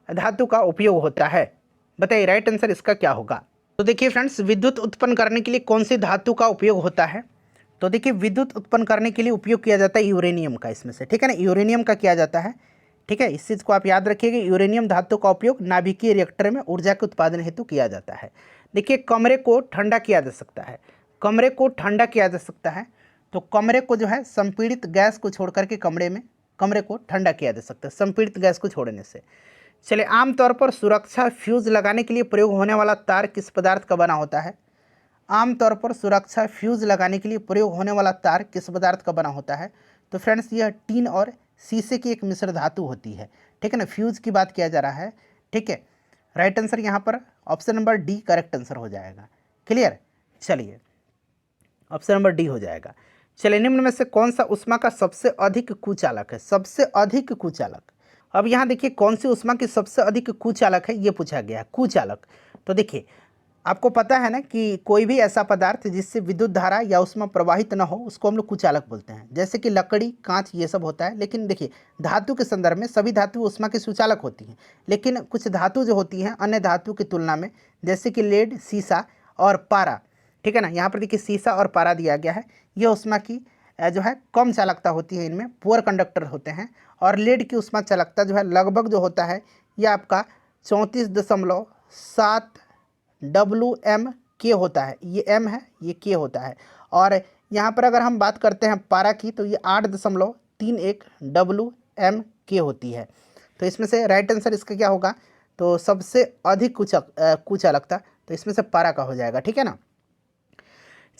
धातु का उपयोग होता है। बताइए राइट आंसर इसका क्या होगा। तो देखिए फ्रेंड्स, विद्युत उत्पन्न करने के लिए कौन सी धातु का उपयोग होता है। तो देखिए विद्युत उत्पन्न करने के लिए उपयोग किया जाता है यूरेनियम का, इसमें से, ठीक है ना, यूरेनियम का किया जाता है, ठीक है। इस चीज़ को आप याद रखिएगा, यूरेनियम धातु का उपयोग नाभिकीय रिएक्टर में ऊर्जा के उत्पादन हेतु किया जाता है। देखिए कमरे को ठंडा किया जा सकता है, कमरे को ठंडा किया जा सकता है, तो कमरे को जो है संपीड़ित गैस को छोड़ करके कमरे को ठंडा किया जा सकता है संपीड़ित गैस को छोड़ने से। चलिए, आमतौर पर सुरक्षा फ्यूज लगाने के लिए प्रयोग होने वाला तार किस पदार्थ का बना होता है। आमतौर पर सुरक्षा फ्यूज लगाने के लिए प्रयोग होने वाला तार किस पदार्थ का बना होता है। तो फ्रेंड्स, यह टीन और शीशे की एक मिश्र धातु होती है, ठीक है ना, फ्यूज की बात किया जा रहा है, ठीक है। राइट आंसर यहाँ पर option number D correct answer हो जाएगा। क्लियर, चलिए ऑप्शन नंबर डी हो जाएगा। चलिए, निम्न में से कौन सा ऊष्मा का सबसे अधिक कुचालक है, सबसे अधिक कुचालक। अब यहाँ देखिए कौन सी ऊष्मा की सबसे अधिक कुचालक है, ये पूछा गया है, कुचालक। तो देखिए आपको पता है ना कि कोई भी ऐसा पदार्थ जिससे विद्युत धारा या ऊष्मा प्रवाहित न हो उसको हम लोग कुचालक बोलते हैं, जैसे कि लकड़ी, कांच, ये सब होता है। लेकिन देखिए धातु के संदर्भ में सभी धातु ऊष्मा की सुचालक होती हैं, लेकिन कुछ धातु जो होती हैं अन्य धातु की तुलना में, जैसे कि लेड, सीसा और पारा, ठीक है ना, यहाँ पर देखिए सीसा और पारा दिया गया है, ये ऊष्मा की जो है कम चालकता होती है, इनमें पुअर कंडक्टर होते हैं। और लेड की ऊष्मा चालकता जो है लगभग जो होता है ये आपका 34.7 WM/K होता है, ये M है, ये K होता है। और यहाँ पर अगर हम बात करते हैं पारा की तो ये 8.31 WM/K होती है। तो इसमें से राइट आंसर इसका क्या होगा, तो सबसे अधिक कुचालकता तो इसमें से पारा का हो जाएगा, ठीक है ना।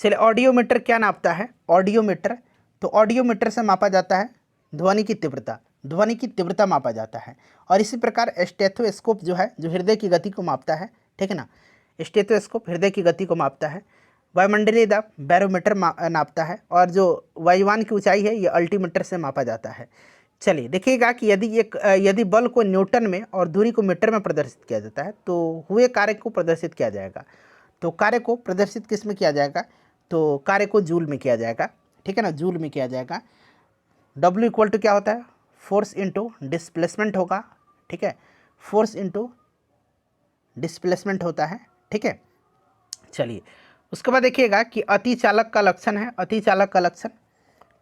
चलिए, ऑडियोमीटर क्या नापता है। ऑडियोमीटर, तो ऑडियोमीटर से मापा जाता है ध्वनि की तीव्रता, ध्वनि की तीव्रता मापा जाता है। और इसी प्रकार स्टेथोस्कोप जो है, जो हृदय की गति को मापता है, ठीक है ना, स्टेथोस्कोप हृदय की गति को मापता है। वायुमंडलीय दाब बैरोमीटर नापता है, और जो वायुयान की ऊंचाई है ये अल्टीमीटर से मापा जाता है। चलिए देखिएगा कि यदि बल को न्यूटन में और दूरी को मीटर में प्रदर्शित किया जाता है तो हुए कार्य को प्रदर्शित किया जाएगा। तो कार्य को प्रदर्शित किस में किया जाएगा, तो कार्य को जूल में किया जाएगा, ठीक है ना, जूल में किया जाएगा। W इक्वल टू क्या होता है, फोर्स इंटू डिस्प्लेसमेंट होगा, ठीक है, फोर्स इंटू डिस्प्लेसमेंट होता है, ठीक है। चलिए उसके बाद देखिएगा कि अतिचालक का लक्षण है, अतिचालक का लक्षण,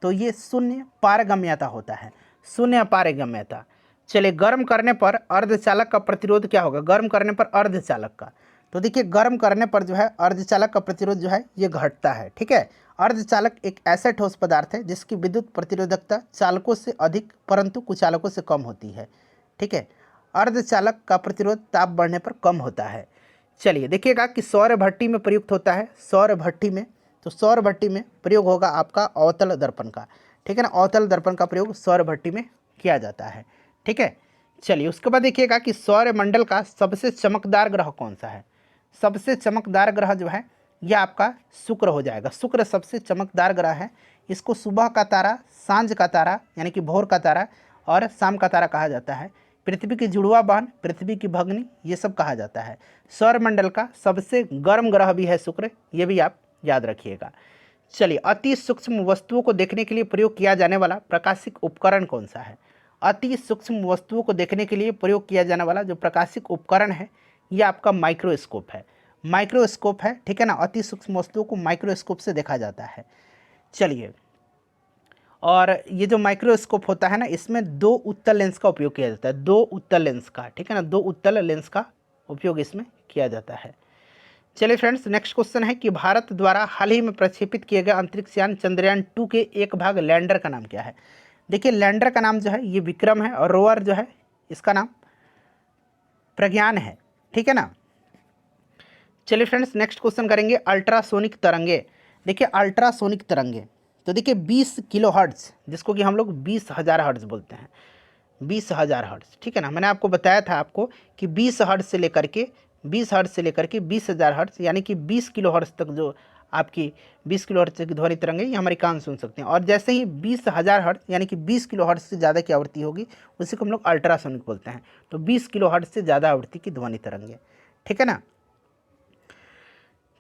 तो ये शून्य पारगम्यता होता है, शून्य पारगम्यता। चलिए गर्म करने पर अर्धचालक का प्रतिरोध क्या होगा, गर्म करने पर अर्धचालक का, तो देखिए गर्म करने पर जो है अर्धचालक का प्रतिरोध जो है ये घटता है, ठीक है। अर्धचालक एक ऐसा ठोस पदार्थ है जिसकी विद्युत प्रतिरोधकता चालकों से अधिक परंतु कुचालकों से कम होती है, ठीक है। अर्धचालक का प्रतिरोध ताप बढ़ने पर कम होता है। चलिए देखिएगा कि सौर भट्टी में प्रयुक्त होता है, सौर भट्टी में, तो सौर भट्टी में प्रयोग होगा आपका अवतल दर्पण का, ठीक है ना, अवतल दर्पण का प्रयोग सौर भट्टी में किया जाता है, ठीक है। चलिए उसके बाद देखिएगा कि सौर मंडल का सबसे चमकदार ग्रह कौन सा है, सबसे चमकदार ग्रह जो है यह आपका शुक्र हो जाएगा, शुक्र सबसे चमकदार ग्रह है। इसको सुबह का तारा, सांझ का तारा यानी कि भोर का तारा और शाम का तारा कहा जाता है। पृथ्वी की जुड़वा बहन, पृथ्वी की भगनी, ये सब कहा जाता है। सौरमंडल का सबसे गर्म ग्रह भी है शुक्र, ये भी आप याद रखिएगा। चलिए अति सूक्ष्म वस्तुओं को देखने के लिए प्रयोग किया जाने वाला प्रकाशिक उपकरण कौन सा है, अति सूक्ष्म वस्तुओं को देखने के लिए प्रयोग किया जाने वाला जो प्रकाशिक उपकरण है ये आपका माइक्रोस्कोप है, माइक्रोस्कोप है, ठीक है ना। अति सूक्ष्म वस्तुओं को माइक्रोस्कोप से देखा जाता है। चलिए और ये जो माइक्रोस्कोप होता है ना, इसमें दो उत्तल लेंस का उपयोग किया जाता है, दो उत्तल लेंस का, ठीक है ना, दो उत्तल लेंस का उपयोग इसमें किया जाता है। चलिए फ्रेंड्स नेक्स्ट क्वेश्चन है कि भारत द्वारा हाल ही में प्रक्षेपित किए गए अंतरिक्ष यान चंद्रयान 2 के एक भाग लैंडर का नाम क्या है। देखिए लैंडर का नाम जो है ये विक्रम है और रोवर जो है इसका नाम प्रज्ञान है, ठीक है ना। चलिए फ्रेंड्स नेक्स्ट क्वेश्चन करेंगे अल्ट्रासोनिक तरंगे। देखिए अल्ट्रासोनिक तरंगे, तो देखिए 20 किलो हर्ट्ज, जिसको कि हम लोग 20,000 हर्ट्ज बोलते हैं, 20,000 हर्ट्ज, ठीक है ना। मैंने आपको बताया था आपको कि 20 हर्ट्ज से लेकर के 20,000 हर्ट्ज यानी कि 20 किलो हर्ट्ज तक जो आपकी 20 किलो हर्ट्ज की ध्वनि तरंगे ये हमारे कान सुन सकते हैं। और जैसे ही 20,000 हर्ट्ज यानी कि 20 किलो हर्ट्ज से ज़्यादा की आवृत्ति होगी उसी को हम लोग अल्ट्रासोनिक बोलते हैं। तो 20 किलो हर्ट्ज से ज़्यादा आवृत्ति की ध्वनि तरंगे, ठीक है ना।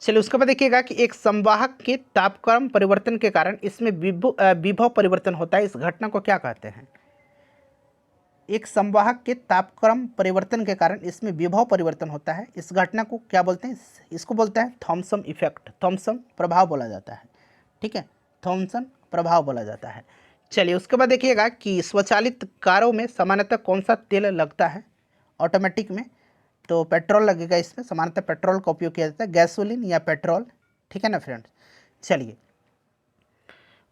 चलिए उसके बाद देखिएगा कि एक संवाहक के तापक्रम परिवर्तन के कारण इसमें विभव परिवर्तन होता है, इस घटना को क्या कहते हैं। एक संवाहक के तापक्रम परिवर्तन के कारण इसमें विभव परिवर्तन होता है, इस घटना को क्या बोलते हैं, इसको बोलते हैं थॉमसन इफेक्ट, थॉमसन प्रभाव बोला जाता है, ठीक है, थॉमसन प्रभाव बोला जाता है। चलिए उसके बाद देखिएगा कि स्वचालित कारों में सामान्यतः कौन सा तेल लगता है ऑटोमेटिक में, तो पेट्रोल लगेगा इसमें, सामान्यतः पेट्रोल का उपयोग किया जाता है, गैसोलीन या पेट्रोल, ठीक है ना फ्रेंड्स। चलिए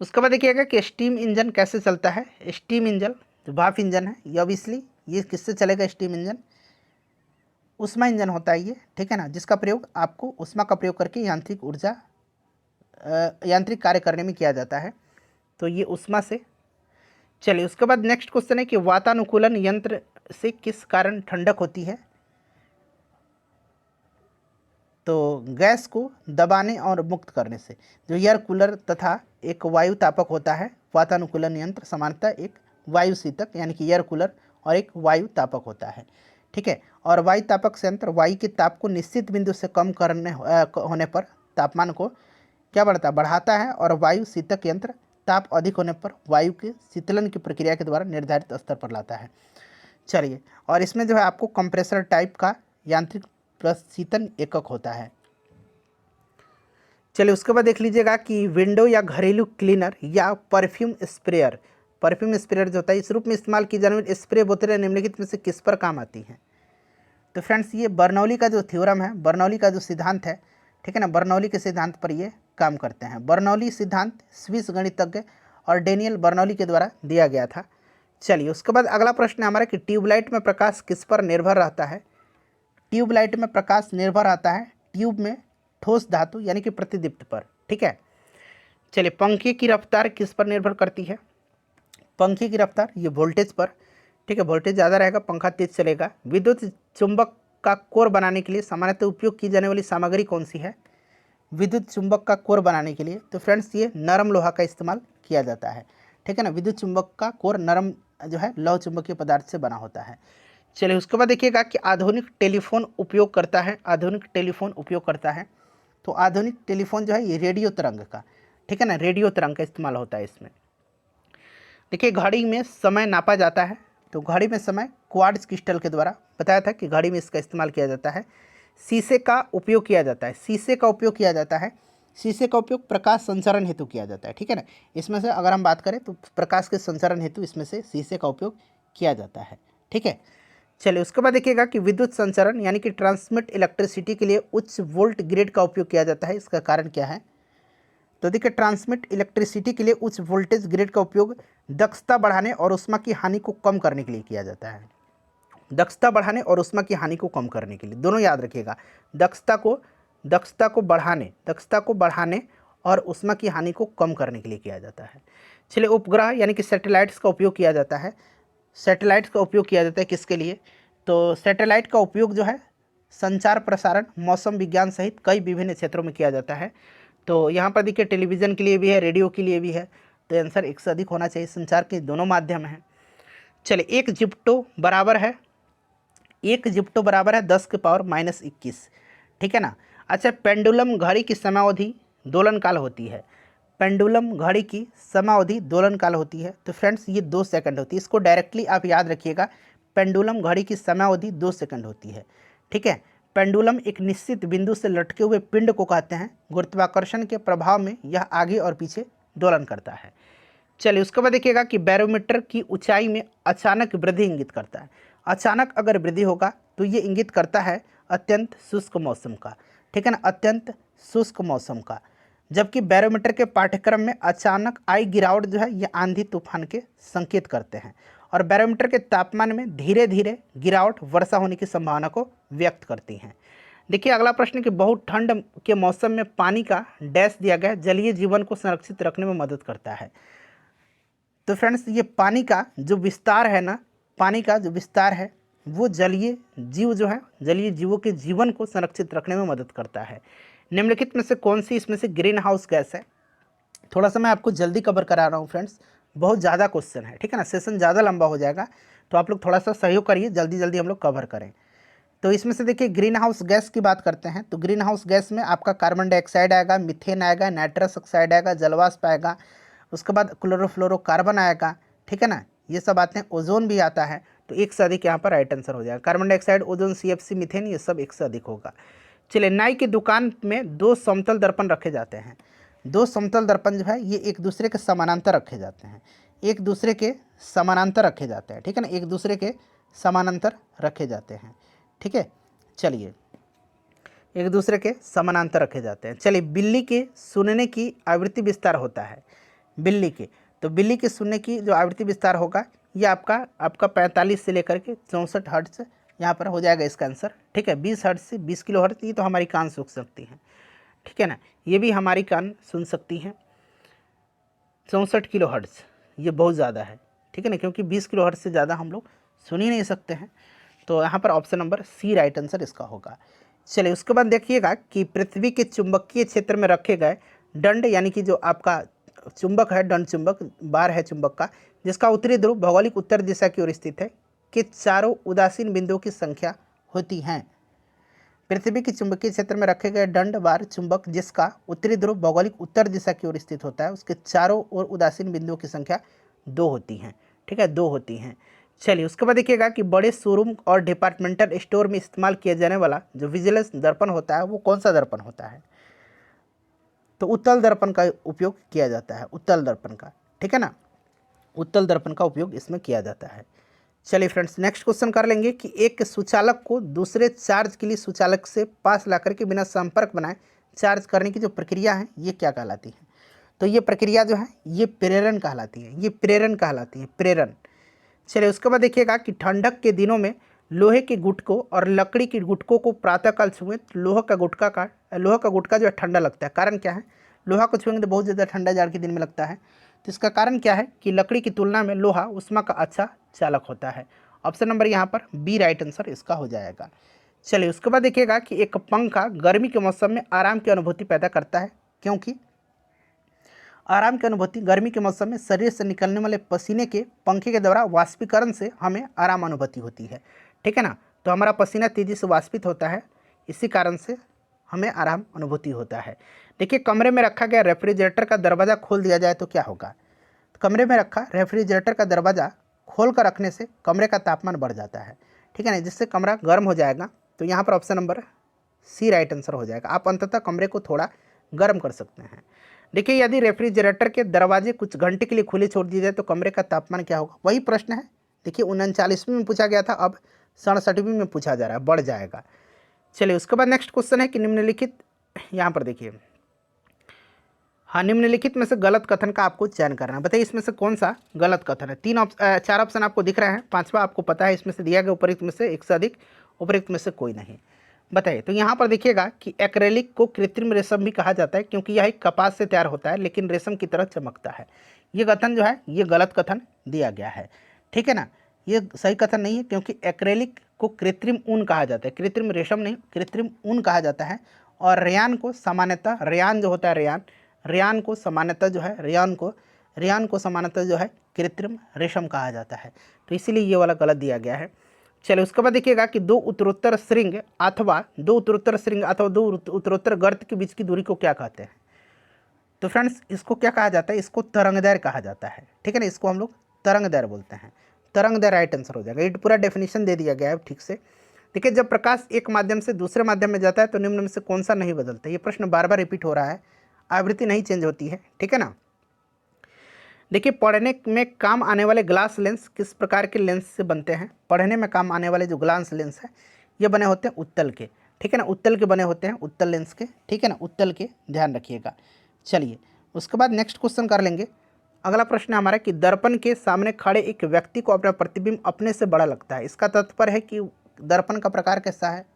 उसके बाद देखिएगा कि स्टीम इंजन कैसे चलता है। स्टीम इंजन जो भाप इंजन है ये ऑब्वियसली ये किससे चलेगा, स्टीम इंजन उष्मा इंजन होता है ये, ठीक है ना, जिसका प्रयोग आपको उष्मा का प्रयोग करके यांत्रिक ऊर्जा यांत्रिक कार्य करने में किया जाता है, तो ये उष्मा से। चलिए उसके बाद नेक्स्ट क्वेश्चन है कि वातानुकूलन यंत्र से किस कारण ठंडक होती है, तो गैस को दबाने और मुक्त करने से। जो एयर कूलर तथा एक वायु तापक होता है वातानुकूलन यंत्र, सामान्यतः एक वायु शीतक यानी कि एयर कूलर और एक वायु तापक होता है, ठीक है। और वायु तापक संयंत्र वायु के ताप को निश्चित बिंदु से कम करने होने पर तापमान को क्या बढ़ाता है, और वायु शीतक यंत्र ताप अधिक होने पर वायु के शीतलन की प्रक्रिया के द्वारा निर्धारित स्तर पर लाता है। चलिए और इसमें जो है आपको कंप्रेसर टाइप का यांत्रिक प्रशीतन एकक होता है। चलिए उसके बाद देख लीजिएगा कि विंडो या घरेलू क्लीनर या परफ्यूम स्प्रेयर, परफ्यूम स्प्रेयर जो होता है इस रूप में इस्तेमाल की जाने वाली स्प्रे बोतलें निम्नलिखित में से किस पर काम आती हैं। तो फ्रेंड्स ये बर्नौली का जो थ्योरम है, बर्नौली का जो सिद्धांत है, ठीक है ना, बर्नौली के सिद्धांत पर ये काम करते हैं। बर्नौली सिद्धांत स्विस गणितज्ञ और डेनियल बर्नौली के द्वारा दिया गया था। चलिए उसके बाद अगला प्रश्न है हमारा कि ट्यूबलाइट में प्रकाश किस पर निर्भर रहता है। ट्यूबलाइट में प्रकाश निर्भर रहता है ट्यूब में ठोस धातु यानी कि प्रतिदीप्त पर, ठीक है। चलिए, पंखे की रफ्तार किस पर निर्भर करती है? पंखे की रफ्तार ये वोल्टेज पर, ठीक है, वोल्टेज ज़्यादा रहेगा पंखा तेज चलेगा। विद्युत चुंबक का कोर बनाने के लिए सामान्यतः उपयोग की जाने वाली सामग्री कौन सी है? विद्युत चुंबक का कोर बनाने के लिए तो फ्रेंड्स ये नरम लोहा का इस्तेमाल किया जाता है, ठीक है ना। विद्युत चुंबक का कोर नरम जो है लौह चुंबकीय पदार्थ से बना होता है। चलिए, उसके बाद देखिएगा कि आधुनिक टेलीफोन उपयोग करता है, आधुनिक टेलीफोन उपयोग करता है। तो आधुनिक टेलीफोन जो है ये रेडियो तरंग का, ठीक है ना, रेडियो तरंग का इस्तेमाल होता है इसमें। देखिए, घड़ी में समय नापा जाता है, तो घड़ी में समय क्वार्ट्ज क्रिस्टल के द्वारा, बताया था कि घड़ी में इसका इस्तेमाल किया जाता है। शीशे का उपयोग किया जाता है, शीशे का उपयोग किया जाता है। शीशे का उपयोग प्रकाश संचरण हेतु किया जाता है, ठीक है ना। इसमें से अगर हम बात करें तो प्रकाश के संचरण हेतु इसमें से शीशे का उपयोग किया जाता है, ठीक है। चलिए, उसके बाद देखिएगा कि विद्युत संचरण यानी कि ट्रांसमिट इलेक्ट्रिसिटी के लिए उच्च वोल्ट ग्रिड का उपयोग किया जाता है, इसका कारण क्या है? तो देखिए, ट्रांसमिट इलेक्ट्रिसिटी के लिए उच्च वोल्टेज ग्रिड का उपयोग दक्षता बढ़ाने और ऊष्मा की हानि को कम करने के लिए किया जाता है। दक्षता बढ़ाने और ऊष्मा की हानि को कम करने के लिए, दोनों याद रखिएगा। दक्षता को बढ़ाने और ऊष्मा की हानि को कम करने के लिए किया जाता है। चलिए, उपग्रह यानी कि सैटेलाइट्स का उपयोग किया जाता है। सैटेलाइट्स का उपयोग किया जाता है किसके लिए? तो सैटेलाइट का उपयोग जो है संचार प्रसारण, मौसम विज्ञान सहित कई विभिन्न क्षेत्रों में किया जाता है। तो यहाँ पर देखिए, टेलीविज़न के लिए भी है, रेडियो के लिए भी है, तो आंसर एक से अधिक होना चाहिए। संचार के दोनों माध्यम हैं। चलिए, एक जिप्टो बराबर है 10⁻21, ठीक है ना। अच्छा, पेंडुलम घड़ी की समयावधि दोलनकाल होती है। पेंडुलम घड़ी की समयावधि दोलनकाल होती है, तो फ्रेंड्स ये 2 सेकंड होती है। इसको डायरेक्टली आप याद रखिएगा, पेंडुलम घड़ी की समयावधि 2 सेकंड होती है, ठीक है। पेंडुलम एक निश्चित बिंदु से लटके हुए पिंड को कहते हैं। गुरुत्वाकर्षण के प्रभाव में यह आगे और पीछे दोलन करता है। चलिए, उसके बाद देखिएगा कि बैरोमीटर की ऊंचाई में अचानक वृद्धि इंगित करता है। अचानक अगर वृद्धि होगा तो ये इंगित करता है अत्यंत शुष्क मौसम का, ठीक है ना, अत्यंत शुष्क मौसम का। जबकि बैरोमीटर के पाठ्यक्रम में अचानक आई गिरावट जो है ये आंधी तूफान के संकेत करते हैं। और बैरोमीटर के तापमान में धीरे धीरे गिरावट वर्षा होने की संभावना को व्यक्त करती हैं। देखिए, अगला प्रश्न कि बहुत ठंड के मौसम में पानी का डैश दिया गया जलीय जीवन को संरक्षित रखने में मदद करता है। तो फ्रेंड्स, ये पानी का जो विस्तार है ना, पानी का जो विस्तार है वो जलीय जीव जो है, जलीय जीवों के जीवन को संरक्षित रखने में मदद करता है। निम्नलिखित में से कौन सी इसमें से ग्रीन हाउस गैस है? थोड़ा सा मैं आपको जल्दी कवर करा रहा हूँ फ्रेंड्स, बहुत ज़्यादा क्वेश्चन है, ठीक है ना, सेशन ज़्यादा लंबा हो जाएगा, तो आप लोग थोड़ा सा सहयोग करिए, जल्दी जल्दी हम लोग कवर करें। तो इसमें से देखिए, ग्रीन हाउस गैस की बात करते हैं, तो ग्रीन हाउस गैस में आपका कार्बन डाइऑक्साइड आएगा, मीथेन आएगा, नाइट्रस ऑक्साइड आएगा, जलवाष्प आएगा, उसके बाद क्लोरोफ्लोरोकार्बन आएगा, ठीक है ना, ये सब आते हैं। ओजोन भी आता है, तो एक से अधिक यहाँ पर राइट आंसर हो जाएगा। Carbon dioxide, ozone, CFC, methane, ये सब एक से अधिक होगा। चलिए, नाई की दुकान में 2 समतल दर्पण रखे जाते हैं। 2 समतल दर्पण जो है ये एक दूसरे के समानांतर रखे जाते हैं, एक दूसरे के समानांतर रखे जाते हैं, ठीक है ना, एक दूसरे के समानांतर रखे जाते हैं, ठीक है। चलिए, एक दूसरे के समानांतर रखे जाते हैं। चलिए, बिल्ली के सुनने की आवृत्ति विस्तार होता है, बिल्ली के, तो बिल्ली के सुनने की जो आवृत्ति विस्तार होगा ये आपका 45 से लेकर के 64 हर्ट्ज यहाँ पर हो जाएगा इसका आंसर, ठीक है। 20 हर्ट्ज से 20 किलो हर्ट्ज, ये तो हमारी कान सुन सकती हैं, ठीक है ना, ये भी हमारी कान सुन सकती हैं। 64 किलो हर्ट्ज ये बहुत ज़्यादा है, ठीक है ना, क्योंकि 20 किलो हर्ट्ज से ज़्यादा हम लोग सुन ही नहीं सकते हैं। तो यहाँ पर option number C right answer इसका होगा। चलिए, उसके बाद देखिएगा कि पृथ्वी के चुंबकीय क्षेत्र में रखे गए दंड यानी कि जो आपका चुंबक है, दंड चुंबक बार है चुंबक का, जिसका उत्तरी ध्रुव भौगोलिक उत्तर दिशा की ओर स्थित है, के चारों उदासीन बिंदुओं की संख्या होती हैं। पृथ्वी के चुंबकीय क्षेत्र में रखे गए दंड बार चुंबक जिसका उत्तरी ध्रुव भौगोलिक उत्तर दिशा की ओर स्थित होता है, उसके चारों ओर उदासीन बिंदुओं की संख्या 2 होती हैं, ठीक है, 2 होती हैं। चलिए, उसके बाद देखिएगा कि बड़े शोरूम और डिपार्टमेंटल स्टोर में इस्तेमाल किया जाने वाला जो विजिलेंस दर्पण होता है वो कौन सा दर्पण होता है? तो उत्तल दर्पण का उपयोग किया जाता है, उत्तल दर्पण का, ठीक है ना, उत्तल दर्पण का उपयोग इसमें किया जाता है। चलिए फ्रेंड्स, नेक्स्ट क्वेश्चन कर लेंगे कि एक सुचालक को दूसरे चार्ज के लिए सुचालक से पास ला करके बिना संपर्क बनाए चार्ज करने की जो प्रक्रिया है ये क्या कहलाती है? तो ये प्रक्रिया जो है ये प्रेरण कहलाती है, ये प्रेरण कहलाती है, प्रेरण। चलिए, उसके बाद देखिएगा कि ठंडक के दिनों में लोहे के गुटकों और लकड़ी के गुटकों को प्रातःकाल छुएं तो लोहा का गुटका जो है ठंडा लगता है। कारण क्या है? लोहा को छुएंगे तो बहुत ज़्यादा ठंडा जाड़ के दिन में लगता है। तो इसका कारण क्या है कि लकड़ी की तुलना में लोहा ऊष्मा का अच्छा चालक होता है। ऑप्शन नंबर यहाँ पर बी राइट आंसर इसका हो जाएगा। चलिए उसके बाद देखिएगा कि एक पंखा गर्मी के मौसम में आराम की अनुभूति पैदा करता है, क्योंकि आराम की अनुभूति गर्मी के मौसम में शरीर से निकलने वाले पसीने के पंखे के द्वारा वाष्पीकरण से हमें आराम अनुभूति होती है। ठीक है ना, तो हमारा पसीना तेजी से वाष्पित होता है, इसी कारण से हमें आराम अनुभूति होता है। देखिए कमरे में रखा गया रेफ्रिजरेटर का दरवाज़ा खोल दिया जाए तो क्या होगा। कमरे में रखा रेफ्रिजरेटर का दरवाज़ा खोल कर रखने से कमरे का तापमान बढ़ जाता है, ठीक है ना, जिससे कमरा गर्म हो जाएगा। तो यहाँ पर option number C right answer हो जाएगा। आप अंततः कमरे को थोड़ा गर्म कर सकते हैं। देखिए यदि रेफ्रिजरेटर के दरवाजे कुछ घंटे के लिए खुले छोड़ दिए जाए तो कमरे का तापमान क्या होगा, वही प्रश्न है। देखिए 39वीं में पूछा गया था, अब 67वीं में पूछा जा रहा है, बढ़ जाएगा। चलिए उसके बाद नेक्स्ट क्वेश्चन है कि निम्नलिखित, यहाँ पर देखिए हाँ, निम्नलिखित में से गलत कथन का आपको चयन करना है। बताइए इसमें से कौन सा गलत कथन है। 4 ऑप्शन आपको दिख रहे हैं, 5वां आपको पता है इसमें से दिया गया उपयुक्त में से एक से अधिक, उपयुक्त में से कोई नहीं। बताइए, तो यहाँ पर देखिएगा कि एक्रेलिक को कृत्रिम रेशम भी कहा जाता है क्योंकि यह एक कपास से तैयार होता है लेकिन रेशम की तरह चमकता है। ये कथन जो है ये गलत कथन दिया गया है, ठीक है ना, ये सही कथन नहीं है क्योंकि एक्रेलिक को कृत्रिम ऊन कहा जाता है, कृत्रिम रेशम नहीं, कृत्रिम ऊन कहा जाता है। और रेयान को सामान्यतः, रेयान जो होता है रेयान को सामान्यतः जो है रेयान को सामान्यतः जो है कृत्रिम रेशम कहा जाता है। तो इसीलिए ये वाला गलत दिया गया है। चलिए उसके बाद देखिएगा कि दो उत्तरोत्तर श्रृंग अथवा दो उत्तरोत्तर गर्त के बीच की दूरी को क्या कहते हैं। तो फ्रेंड्स इसको क्या कहा जाता है, इसको तरंगदैर्घ्य कहा जाता है, ठीक है ना, इसको हम लोग तरंगदैर्घ्य बोलते हैं। तरंगदैर्घ्य राइट आंसर हो जाएगा। ये पूरा डेफिनेशन दे दिया गया है ठीक से। देखिए जब प्रकाश एक माध्यम से दूसरे माध्यम में जाता है तो निम्न में से कौन सा नहीं बदलता। ये प्रश्न बार बार रिपीट हो रहा है, आवृत्ति नहीं चेंज होती है, ठीक है ना। देखिए पढ़ने में काम आने वाले ग्लास लेंस किस प्रकार के लेंस से बनते हैं। पढ़ने में काम आने वाले जो ग्लास लेंस है ये बने होते हैं उत्तल के, ठीक है ना, उत्तल के बने होते हैं, उत्तल लेंस के, ठीक है ना, उत्तल के, ध्यान रखिएगा। चलिए उसके बाद नेक्स्ट क्वेश्चन कर लेंगे। अगला प्रश्न हमारा कि दर्पण के सामने खड़े एक व्यक्ति को अपना प्रतिबिंब अपने से बड़ा लगता है। इसका तात्पर्य है कि दर्पण का प्रकार कैसा है,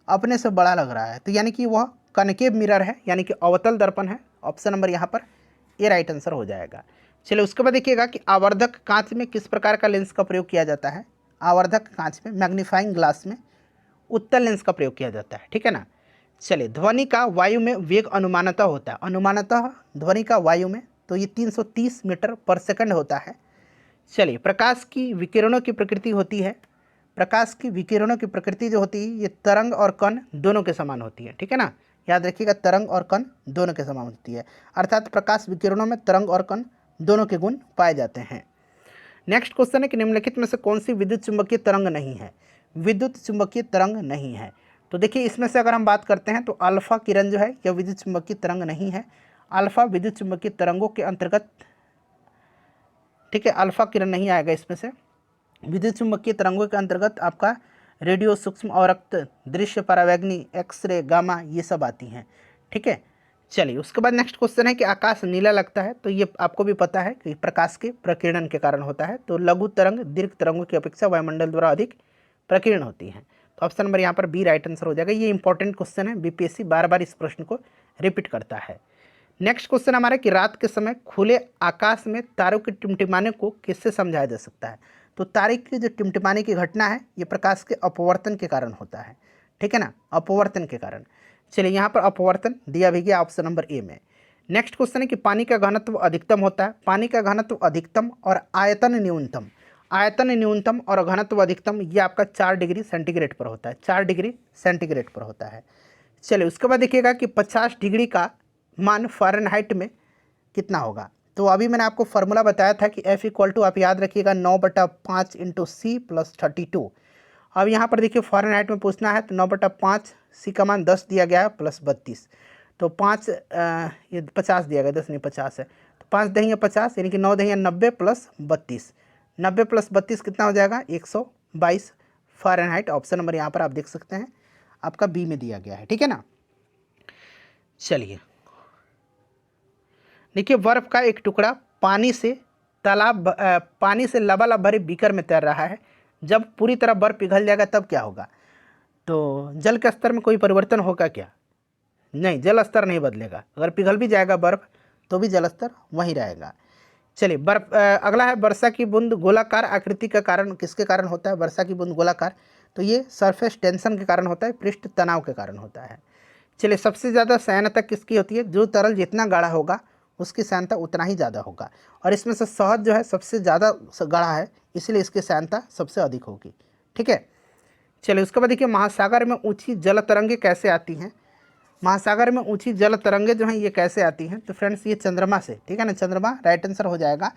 अपने से बड़ा लग रहा है, तो यानी कि वह कनकेव मिरर है, यानी कि अवतल दर्पण है। ऑप्शन नंबर यहाँ पर ये राइट आंसर हो जाएगा। चलिए उसके बाद देखिएगा कि आवर्धक कांच में किस प्रकार का लेंस का प्रयोग किया जाता है। आवर्धक कांच में, मैग्नीफाइंग ग्लास में उत्तल लेंस का प्रयोग किया जाता है, ठीक है ना। चलिए ध्वनि का वायु में वेग अनुमानतः होता है, अनुमानतः ध्वनि का वायु में तो ये 330 मीटर पर सेकंड होता है। चलिए प्रकाश की विकिरणों की प्रकृति होती है, प्रकाश की विकिरणों की प्रकृति जो होती है ये तरंग और कण दोनों के समान होती है, ठीक है ना, याद रखिएगा तरंग और कण दोनों के समान होती है, अर्थात प्रकाश विकिरणों में तरंग और कण दोनों के गुण पाए जाते हैं। नेक्स्ट क्वेश्चन है कि निम्नलिखित में से कौन सी विद्युत चुंबकीय तरंग नहीं है। विद्युत चुंबकीय तरंग नहीं है, तो देखिए इसमें से अगर हम बात करते हैं तो अल्फा किरण जो है यह विद्युत चुंबकीय तरंग नहीं है। अल्फा विद्युत चुंबकीय तरंगों के अंतर्गत, ठीक है, अल्फा किरण नहीं आएगा इसमें से। विद्युत चुंबकीय तरंगों के अंतर्गत आपका रेडियो, सूक्ष्म अवरक्त, दृश्य परावैंगनी, एक्सरे, गामा ये सब आती हैं, ठीक है। चलिए उसके बाद नेक्स्ट क्वेश्चन है कि आकाश नीला लगता है, तो ये आपको भी पता है कि प्रकाश के प्रकीर्णन के कारण होता है। तो लघु तरंग दीर्घ तरंगों की अपेक्षा वायुमंडल द्वारा अधिक प्रकीर्ण होती हैं। तो ऑप्शन नंबर यहाँ पर बी राइट आंसर हो जाएगा। ये इंपॉर्टेंट क्वेश्चन है, बीपीएससी बार बार इस प्रश्न को रिपीट करता है। नेक्स्ट क्वेश्चन हमारा कि रात के समय खुले आकाश में तारों के टिमटिमाने को किससे समझाया जा सकता है। तो तारे की जो टिमटिमाने की घटना है ये प्रकाश के अपवर्तन के कारण होता है, ठीक है ना, अपवर्तन के कारण। चलिए यहाँ पर अपवर्तन दिया भी गया ऑप्शन नंबर ए में। नेक्स्ट क्वेश्चन है कि पानी का घनत्व अधिकतम होता है। पानी का घनत्व अधिकतम और आयतन न्यूनतम, आयतन न्यूनतम और घनत्व अधिकतम ये आपका 4 डिग्री सेंटीग्रेड पर होता है, 4 डिग्री सेंटीग्रेड पर होता है। चलिए उसके बाद देखिएगा कि 50 डिग्री का मान फ़ारेनहाइट में कितना होगा। तो अभी मैंने आपको फार्मूला बताया था कि F इक्वल टू, आप याद रखिएगा 9/5 इंटू सी प्लस 32। अब यहाँ पर देखिए फ़ारेनहाइट में पूछना है तो 9/5, सी का मान 10 दिया गया है प्लस 32, तो 5 ये 50 दिया गया, 10 नहीं 50 है, तो 5 दहिया 50 यानी कि 9 दहिया 90 प्लस 32, 90 प्लस 32 कितना हो जाएगा 122 फ़ारेनहाइट। ऑप्शन नंबर यहाँ पर आप देख सकते हैं आपका बी में दिया गया है, ठीक है ना। चलिए देखिए बर्फ़ का एक टुकड़ा पानी से लबालब भरे बीकर में तैर रहा है, जब पूरी तरह बर्फ़ पिघल जाएगा तब क्या होगा। तो जल के स्तर में कोई परिवर्तन होगा क्या। नहीं, जल स्तर नहीं बदलेगा। अगर पिघल भी जाएगा बर्फ़ तो भी जल स्तर वहीं रहेगा। चलिए अगला है वर्षा की बूंद गोलाकार आकृति का कारण किसके कारण होता है? वर्षा की बूंद गोलाकार, तो ये सरफेस टेंशन के कारण होता है, पृष्ठ तनाव के कारण होता है। चलिए सबसे ज़्यादा सयानता किसकी होती है? जो तरल जितना गाढ़ा होगा उसकी सयानता उतना ही ज़्यादा होगा, और इसमें से शहद जो है सबसे ज़्यादा गाढ़ा है, इसलिए इसकी सयानता सबसे अधिक होगी। ठीक है, चलिए उसके बाद देखिए महासागर में ऊँची जल तरंगे कैसे आती हैं? महासागर में ऊंची जल तरंगे जो हैं ये कैसे आती हैं? तो फ्रेंड्स ये चंद्रमा से, ठीक है ना, चंद्रमा राइट आंसर हो जाएगा।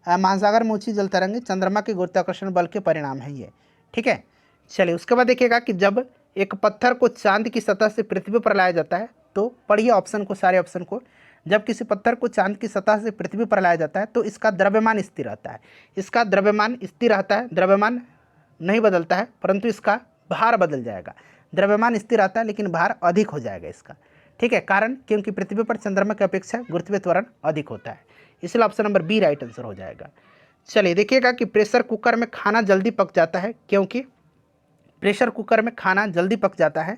महासागर में ऊंची जल तरंगे चंद्रमा के गुरुत्वाकर्षण बल के परिणाम है ये। ठीक है, चलिए उसके बाद देखिएगा कि जब एक पत्थर को चांद की सतह से पृथ्वी पर लाया जाता है, तो पढ़िए ऑप्शन को, सारे ऑप्शन को। जब किसी पत्थर को चांद की सतह से पृथ्वी पर लाया जाता है तो इसका द्रव्यमान स्थिर रहता है। इसका द्रव्यमान स्थिर रहता है, द्रव्यमान नहीं बदलता है, परंतु इसका भार बदल जाएगा। द्रव्यमान स्थिर रहता है लेकिन भार अधिक हो जाएगा इसका। ठीक है, कारण क्योंकि पृथ्वी पर चंद्रमा की अपेक्षा गुरुत्वीय त्वरण अधिक होता है, इसलिए option number B right answer हो जाएगा। चलिए देखिएगा कि प्रेशर कुकर में खाना जल्दी पक जाता है क्योंकि, प्रेशर कुकर में खाना जल्दी पक जाता है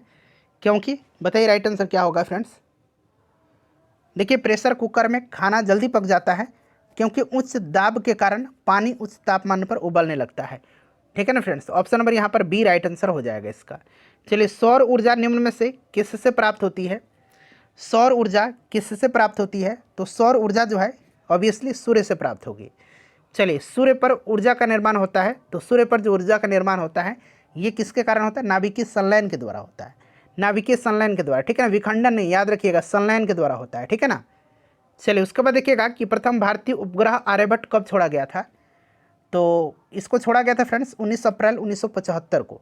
क्योंकि, बताइए राइट आंसर क्या होगा फ्रेंड्स? देखिए प्रेशर कुकर में खाना जल्दी पक जाता है क्योंकि उच्च दाब के कारण पानी उच्च तापमान पर उबलने लगता है। ठीक है ना फ्रेंड्स, ऑप्शन नंबर यहाँ पर बी राइट आंसर हो जाएगा इसका। चलिए सौर ऊर्जा निम्न में से किससे प्राप्त होती है? सौर ऊर्जा किससे प्राप्त होती है? तो सौर ऊर्जा जो है ऑब्वियसली सूर्य से प्राप्त होगी। चलिए सूर्य पर ऊर्जा का निर्माण होता है, तो सूर्य पर जो ऊर्जा का निर्माण होता है ये किसके कारण होता है? नाभिकीय संलयन के द्वारा होता है, नाभिकीय संलयन के द्वारा। ठीक है ना, विखंडन नहीं, याद रखिएगा, संलयन के द्वारा होता है। ठीक है ना, चलिए उसके बाद देखिएगा कि प्रथम भारतीय उपग्रह आर्यभट्ट कब छोड़ा गया था? तो इसको छोड़ा गया था फ्रेंड्स 19 अप्रैल 1975 को।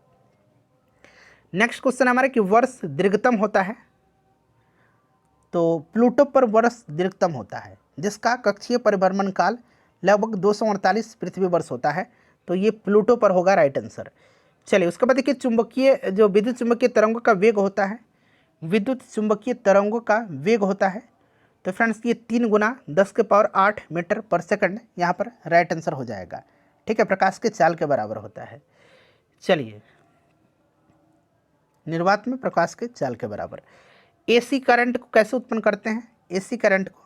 नेक्स्ट क्वेश्चन हमारे कि वर्ष दीर्घतम होता है, तो प्लूटो पर वर्ष दीर्घतम होता है जिसका कक्षीय परिभ्रमण काल लगभग 248 पृथ्वी वर्ष होता है, तो ये प्लूटो पर होगा राइट आंसर। चलिए उसके बाद देखिए चुंबकीय, जो विद्युत चुंबकीय तरंगों का वेग होता है, विद्युत चुंबकीय तरंगों का वेग होता है, तो फ्रेंड्स ये 3 गुना 10⁸ मीटर पर सेकंड यहाँ पर राइट आंसर हो जाएगा। ठीक है, प्रकाश के चाल के बराबर होता है। चलिए निर्वात में प्रकाश के चाल के बराबर। एसी करंट को कैसे उत्पन्न करते हैं? एसी करंट को,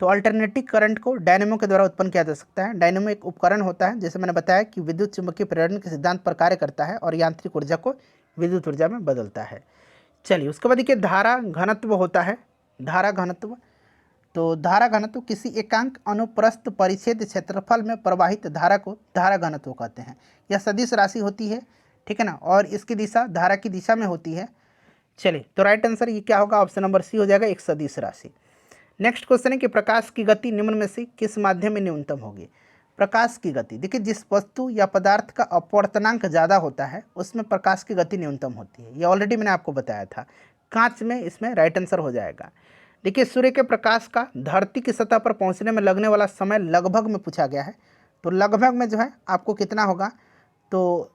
तो अल्टरनेटिव करंट को डायनेमो के द्वारा उत्पन्न किया जा सकता है। डायनेमो एक उपकरण होता है, जैसे मैंने बताया कि विद्युत चुंबकीय प्रेरण के सिद्धांत पर कार्य करता है और यांत्रिक ऊर्जा को विद्युत ऊर्जा में बदलता है। चलिए उसके बाद देखिए धारा घनत्व होता है, धारा घनत्व, तो धारा घनत्व किसी एकांक अनुप्रस्थ परिच्छेद क्षेत्रफल में प्रवाहित धारा को धारा घनत्व कहते हैं। यह सदिश राशि होती है, ठीक है ना, और इसकी दिशा धारा की दिशा में होती है। चलिए तो राइट आंसर ये क्या होगा? ऑप्शन नंबर सी हो जाएगा, एक सदिश राशि। नेक्स्ट क्वेश्चन है कि प्रकाश की गति निम्न में से किस माध्यम में न्यूनतम होगी? प्रकाश की गति, देखिए जिस वस्तु या पदार्थ का अपवर्तनांक ज़्यादा होता है उसमें प्रकाश की गति न्यूनतम होती है, ये ऑलरेडी मैंने आपको बताया था। कांच में इसमें राइट आंसर हो जाएगा। देखिए सूर्य के प्रकाश का धरती की सतह पर पहुंचने में लगने वाला समय लगभग में पूछा गया है, तो लगभग में जो है आपको कितना होगा? तो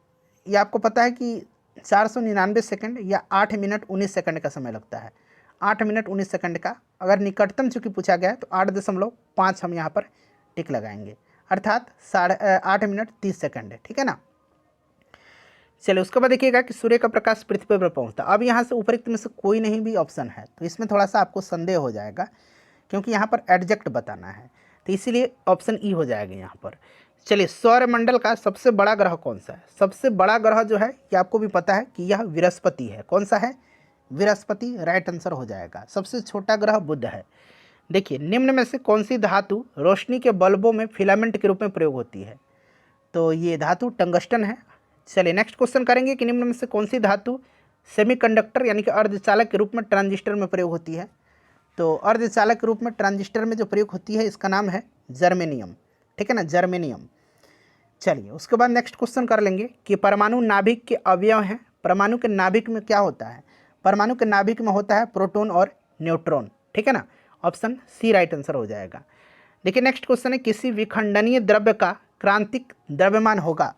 ये आपको पता है कि 499 सेकंड या 8 मिनट 19 सेकंड का समय लगता है। 8 मिनट 19 सेकंड का, अगर निकटतम चूँकि पूछा गया है तो 8.5 हम यहाँ पर टिक लगाएंगे, अर्थात 8 मिनट 30 सेकंड है। ठीक है ना, चलिए उसके बाद देखिएगा कि सूर्य का प्रकाश पृथ्वी पर पहुंचता। अब यहाँ से उपरोक्त में से कोई नहीं भी ऑप्शन है, तो इसमें थोड़ा सा आपको संदेह हो जाएगा क्योंकि यहाँ पर एडजेक्ट बताना है, तो इसीलिए ऑप्शन ई हो जाएगा यहाँ पर। चलिए सौरमंडल का सबसे बड़ा ग्रह कौन सा है? सबसे बड़ा ग्रह जो है ये आपको भी पता है कि यह बृहस्पति है। कौन सा है? बृहस्पति राइट आंसर हो जाएगा। सबसे छोटा ग्रह बुध है। देखिए निम्न में से कौन सी धातु रोशनी के बल्बों में फिलामेंट के रूप में प्रयोग होती है? तो ये धातु टंगस्टन है। चलिए नेक्स्ट क्वेश्चन करेंगे कि निम्न में से कौन सी धातु सेमीकंडक्टर यानी कि अर्धचालक के रूप में ट्रांजिस्टर में प्रयोग होती है? तो अर्धचालक के रूप में ट्रांजिस्टर में जो प्रयोग होती है इसका नाम है जर्मेनियम। ठीक है ना, जर्मेनियम। चलिए उसके बाद नेक्स्ट क्वेश्चन कर लेंगे कि परमाणु नाभिक के अवयव हैं। परमाणु के नाभिक में क्या होता है? परमाणु के नाभिक में होता है प्रोटॉन और न्यूट्रॉन। ठीक है ना, ऑप्शन सी राइट आंसर हो जाएगा। देखिए नेक्स्ट क्वेश्चन है किसी विखंडनीय द्रव्य का क्रांतिक द्रव्यमान होगा।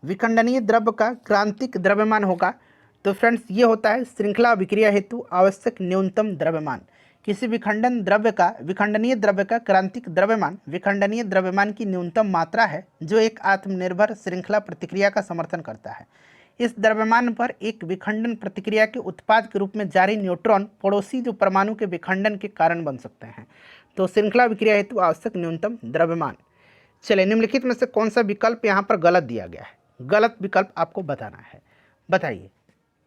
विखंडनीय द्रव्य का क्रांतिक द्रव्यमान होगा, तो फ्रेंड्स ये होता है श्रृंखला अभिक्रिया हेतु आवश्यक न्यूनतम द्रव्यमान। किसी विखंडनीय द्रव्य का क्रांतिक द्रव्यमान विखंडनीय द्रव्यमान की न्यूनतम मात्रा है जो एक आत्मनिर्भर श्रृंखला प्रतिक्रिया का समर्थन करता है। इस द्रव्यमान पर एक विखंडन प्रतिक्रिया के उत्पाद के रूप में जारी न्यूट्रॉन पड़ोसी जो परमाणु के विखंडन के कारण बन सकते हैं। तो श्रृंखला विक्रिया हेतु आवश्यक न्यूनतम द्रव्यमान। चलिए, निम्नलिखित में से कौन सा विकल्प यहाँ पर गलत दिया गया है? गलत विकल्प आपको बताना है, बताइए।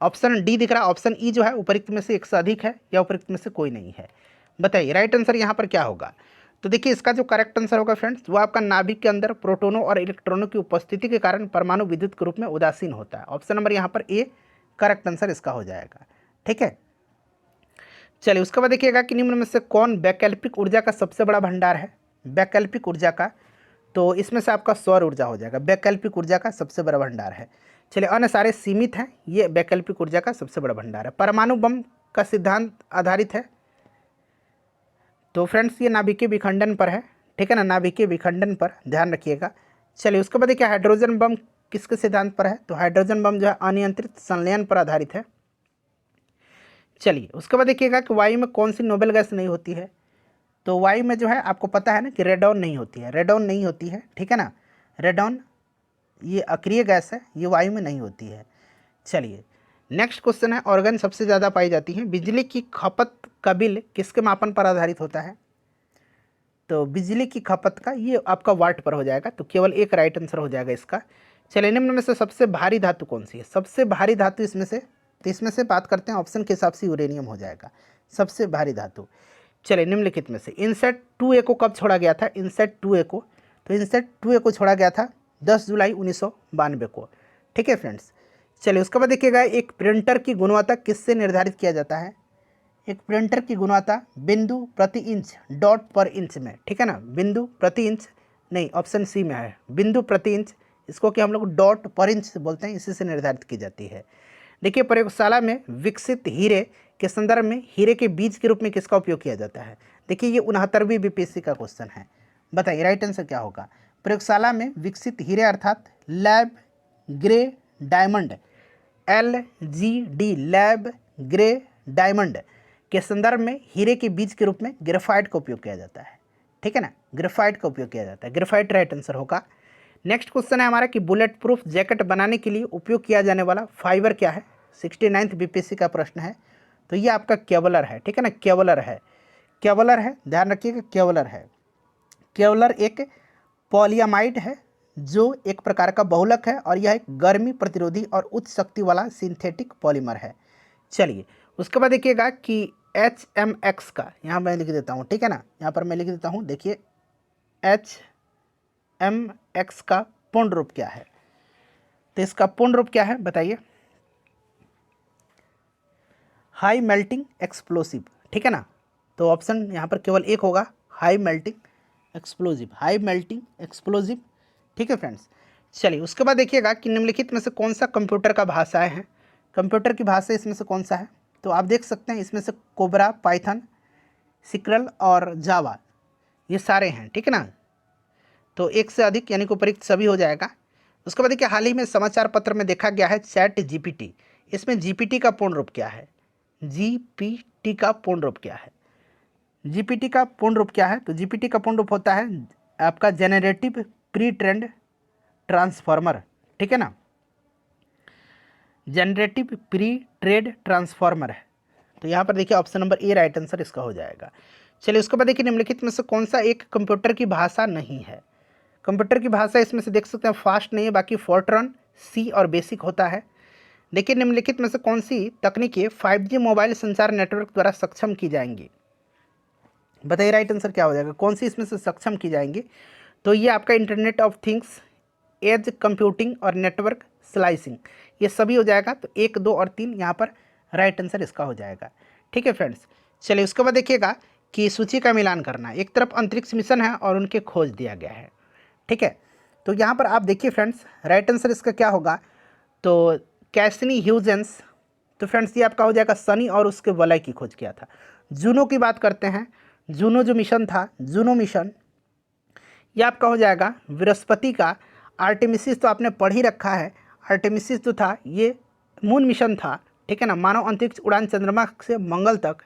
ऑप्शन डी दिख रहा है, ऑप्शन ई जो है उपरोक्त में से एक से अधिक है या उपरोक्त में से कोई नहीं है, बताइए राइट आंसर यहाँ पर क्या होगा। तो देखिए, इसका जो करेक्ट आंसर होगा फ्रेंड्स, वो आपका नाभिक के अंदर प्रोटोनों और इलेक्ट्रॉनों की उपस्थिति के कारण परमाणु विद्युत के रूप में उदासीन होता है। ऑप्शन नंबर यहाँ पर ए करेक्ट आंसर इसका हो जाएगा। ठीक है, चलिए उसके बाद देखिएगा कि निम्न में से कौन वैकल्पिक ऊर्जा का सबसे बड़ा भंडार है? वैकल्पिक ऊर्जा का, तो इसमें से आपका सौर ऊर्जा हो जाएगा, वैकल्पिक ऊर्जा का सबसे बड़ा भंडार है। चलिए, अन्य सारे सीमित हैं, ये वैकल्पिक ऊर्जा का सबसे बड़ा भंडार है। परमाणु बम का सिद्धांत आधारित है, तो फ्रेंड्स ये नाभिकीय विखंडन पर है। ठीक है ना, नाभिकीय विखंडन पर ध्यान रखिएगा। चलिए उसके बाद देखिए, हाइड्रोजन बम किसके सिद्धांत पर है? तो हाइड्रोजन बम जो है अनियंत्रित संलयन पर आधारित है। चलिए उसके बाद देखिएगा कि वायु में कौन सी नोबेल गैस नहीं होती है? तो वायु में जो है आपको पता है ना कि रेडॉन नहीं होती है, रेडॉन नहीं होती है। ठीक है ना, रेडॉन ये अक्रिय गैस है, ये वायु में नहीं होती है। चलिए नेक्स्ट क्वेश्चन है, ऑर्गन सबसे ज़्यादा पाई जाती है। बिजली की खपत का बिल किसके मापन पर आधारित होता है? तो बिजली की खपत का ये आपका वाट पर हो जाएगा, तो केवल एक राइट आंसर हो जाएगा इसका। चलिए, निम्न में से सबसे भारी धातु कौन सी है? सबसे भारी धातु इसमें से, तो इसमें से बात करते हैं, ऑप्शन के हिसाब से यूरेनियम हो जाएगा सबसे भारी धातु। चलिए, निम्नलिखित में से इनसेट 2A को कब छोड़ा गया था? इनसेट 2A को, तो इनसेट 2A को छोड़ा गया था 10 जुलाई 1992 को। ठीक है फ्रेंड्स, चलिए उसके बाद देखिएगा, एक प्रिंटर की गुणवत्ता किससे निर्धारित किया जाता है? एक प्रिंटर की गुणवत्ता बिंदु प्रति इंच, डॉट पर इंच में। ठीक है ना, बिंदु प्रति इंच नहीं, ऑप्शन सी में है बिंदु प्रति इंच, इसको कि हम लोग डॉट पर इंच बोलते हैं, इसी से निर्धारित की जाती है। देखिए, प्रयोगशाला में विकसित हीरे के संदर्भ में हीरे के बीज के रूप में किसका उपयोग किया जाता है? देखिए, ये 69वीं बीपीएससी का क्वेश्चन है, बताइए राइट आंसर क्या होगा। प्रयोगशाला में विकसित हीरे अर्थात lab grey diamond, LGD lab grey diamond के संदर्भ में हीरे के बीज के रूप में ग्रेफाइट का उपयोग किया जाता है। ठीक है ना, ग्रेफाइट का उपयोग किया जाता है, ग्रेफाइट राइट आंसर होगा। नेक्स्ट क्वेश्चन है हमारा कि बुलेट प्रूफ जैकेट बनाने के लिए उपयोग किया जाने वाला फाइबर क्या है? 69th बीपीएससी का प्रश्न है, तो ये आपका केवलर है। ठीक है ना, केवलर है, केवलर है, ध्यान रखिएगा केवलर है। केवलर एक पॉलीअमाइड है जो एक प्रकार का बहुलक है, और यह एक गर्मी प्रतिरोधी और उच्च शक्ति वाला सिंथेटिक पॉलीमर है। चलिए उसके बाद देखिएगा कि HMX का, यहाँ मैं लिख देता हूँ, ठीक है ना, यहाँ पर मैं लिख देता हूँ, देखिए HMX का पूर्ण रूप क्या है? तो इसका पूर्ण रूप क्या है बताइए? High melting explosive. ठीक है ना, तो ऑप्शन यहाँ पर केवल एक होगा, high melting explosive, high melting explosive. ठीक है फ्रेंड्स, चलिए उसके बाद देखिएगा कि निम्नलिखित में से कौन सा कंप्यूटर का भाषाएं हैं? कंप्यूटर की भाषा इसमें से कौन सा है? तो आप देख सकते हैं इसमें से कोबरा, पाइथन, सिक्रल और जावा, ये सारे हैं। ठीक है ना, तो एक से अधिक यानी कि उपयुक्त सभी हो जाएगा। उसके बाद देखिए, हाल ही में समाचार पत्र में देखा गया है चैट जीपीटी, इसमें जीपीटी का पूर्ण रूप क्या है? जीपीटी का पूर्ण रूप क्या है? जीपीटी का पूर्ण रूप क्या है? तो जीपीटी का पूर्ण रूप होता है आपका जेनरेटिव प्री ट्रेंड ट्रांसफॉर्मर। ठीक है ना, जनरेटिव प्री ट्रेड ट्रांसफॉर्मर है। तो यहाँ पर देखिए option number A right answer इसका हो जाएगा। चलिए उसके बाद देखिए, निम्नलिखित में से कौन सा एक कंप्यूटर की भाषा नहीं है? कंप्यूटर की भाषा इसमें से देख सकते हैं फास्ट नहीं है, बाकी फोर्ट्रॉन, सी और बेसिक होता है। देखिए, निम्नलिखित में से कौन सी तकनीकें 5G मोबाइल संचार नेटवर्क द्वारा सक्षम की जाएंगी? बताइए राइट आंसर क्या हो जाएगा, कौन सी इसमें से सक्षम की जाएंगी? तो ये आपका internet of things, edge computing और नेटवर्क स्लाइसिंग, ये सभी हो जाएगा। तो 1, 2 और 3 यहाँ पर राइट आंसर इसका हो जाएगा। ठीक है फ्रेंड्स, चलिए उसके बाद देखिएगा कि सूची का मिलान करना। एक तरफ अंतरिक्ष मिशन है और उनके खोज दिया गया है। ठीक है, तो यहाँ पर आप देखिए फ्रेंड्स, राइट आंसर इसका क्या होगा? तो कैसिनी ह्यूजेंस, तो फ्रेंड्स ये आपका हो जाएगा सनी और उसके वलय की खोज किया था। जूनो की बात करते हैं, जूनो जो मिशन था, जूनो मिशन, ये आपका हो जाएगा बृहस्पति का। आर्टेमिसिस तो आपने पढ़ ही रखा है, आर्टेमिसिस जो था ये मून मिशन था। ठीक है ना, मानव अंतरिक्ष उड़ान चंद्रमा से मंगल तक।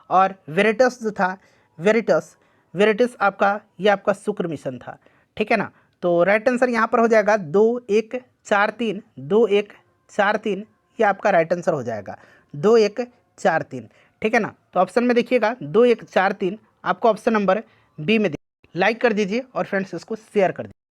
और वेरिटस जो था, वेरिटस आपका, ये आपका शुक्र मिशन था। ठीक है ना, तो राइट आंसर यहाँ पर हो जाएगा 2, 1, 4, 3, 2, 1, 4 3, ये आपका राइट आंसर हो जाएगा 2 1 4 3। ठीक है ना। तो ऑप्शन में देखिएगा 2 1 4 3 आपको ऑप्शन नंबर बी में। लाइक कर दीजिए और फ्रेंड्स इसको शेयर कर दीजिए।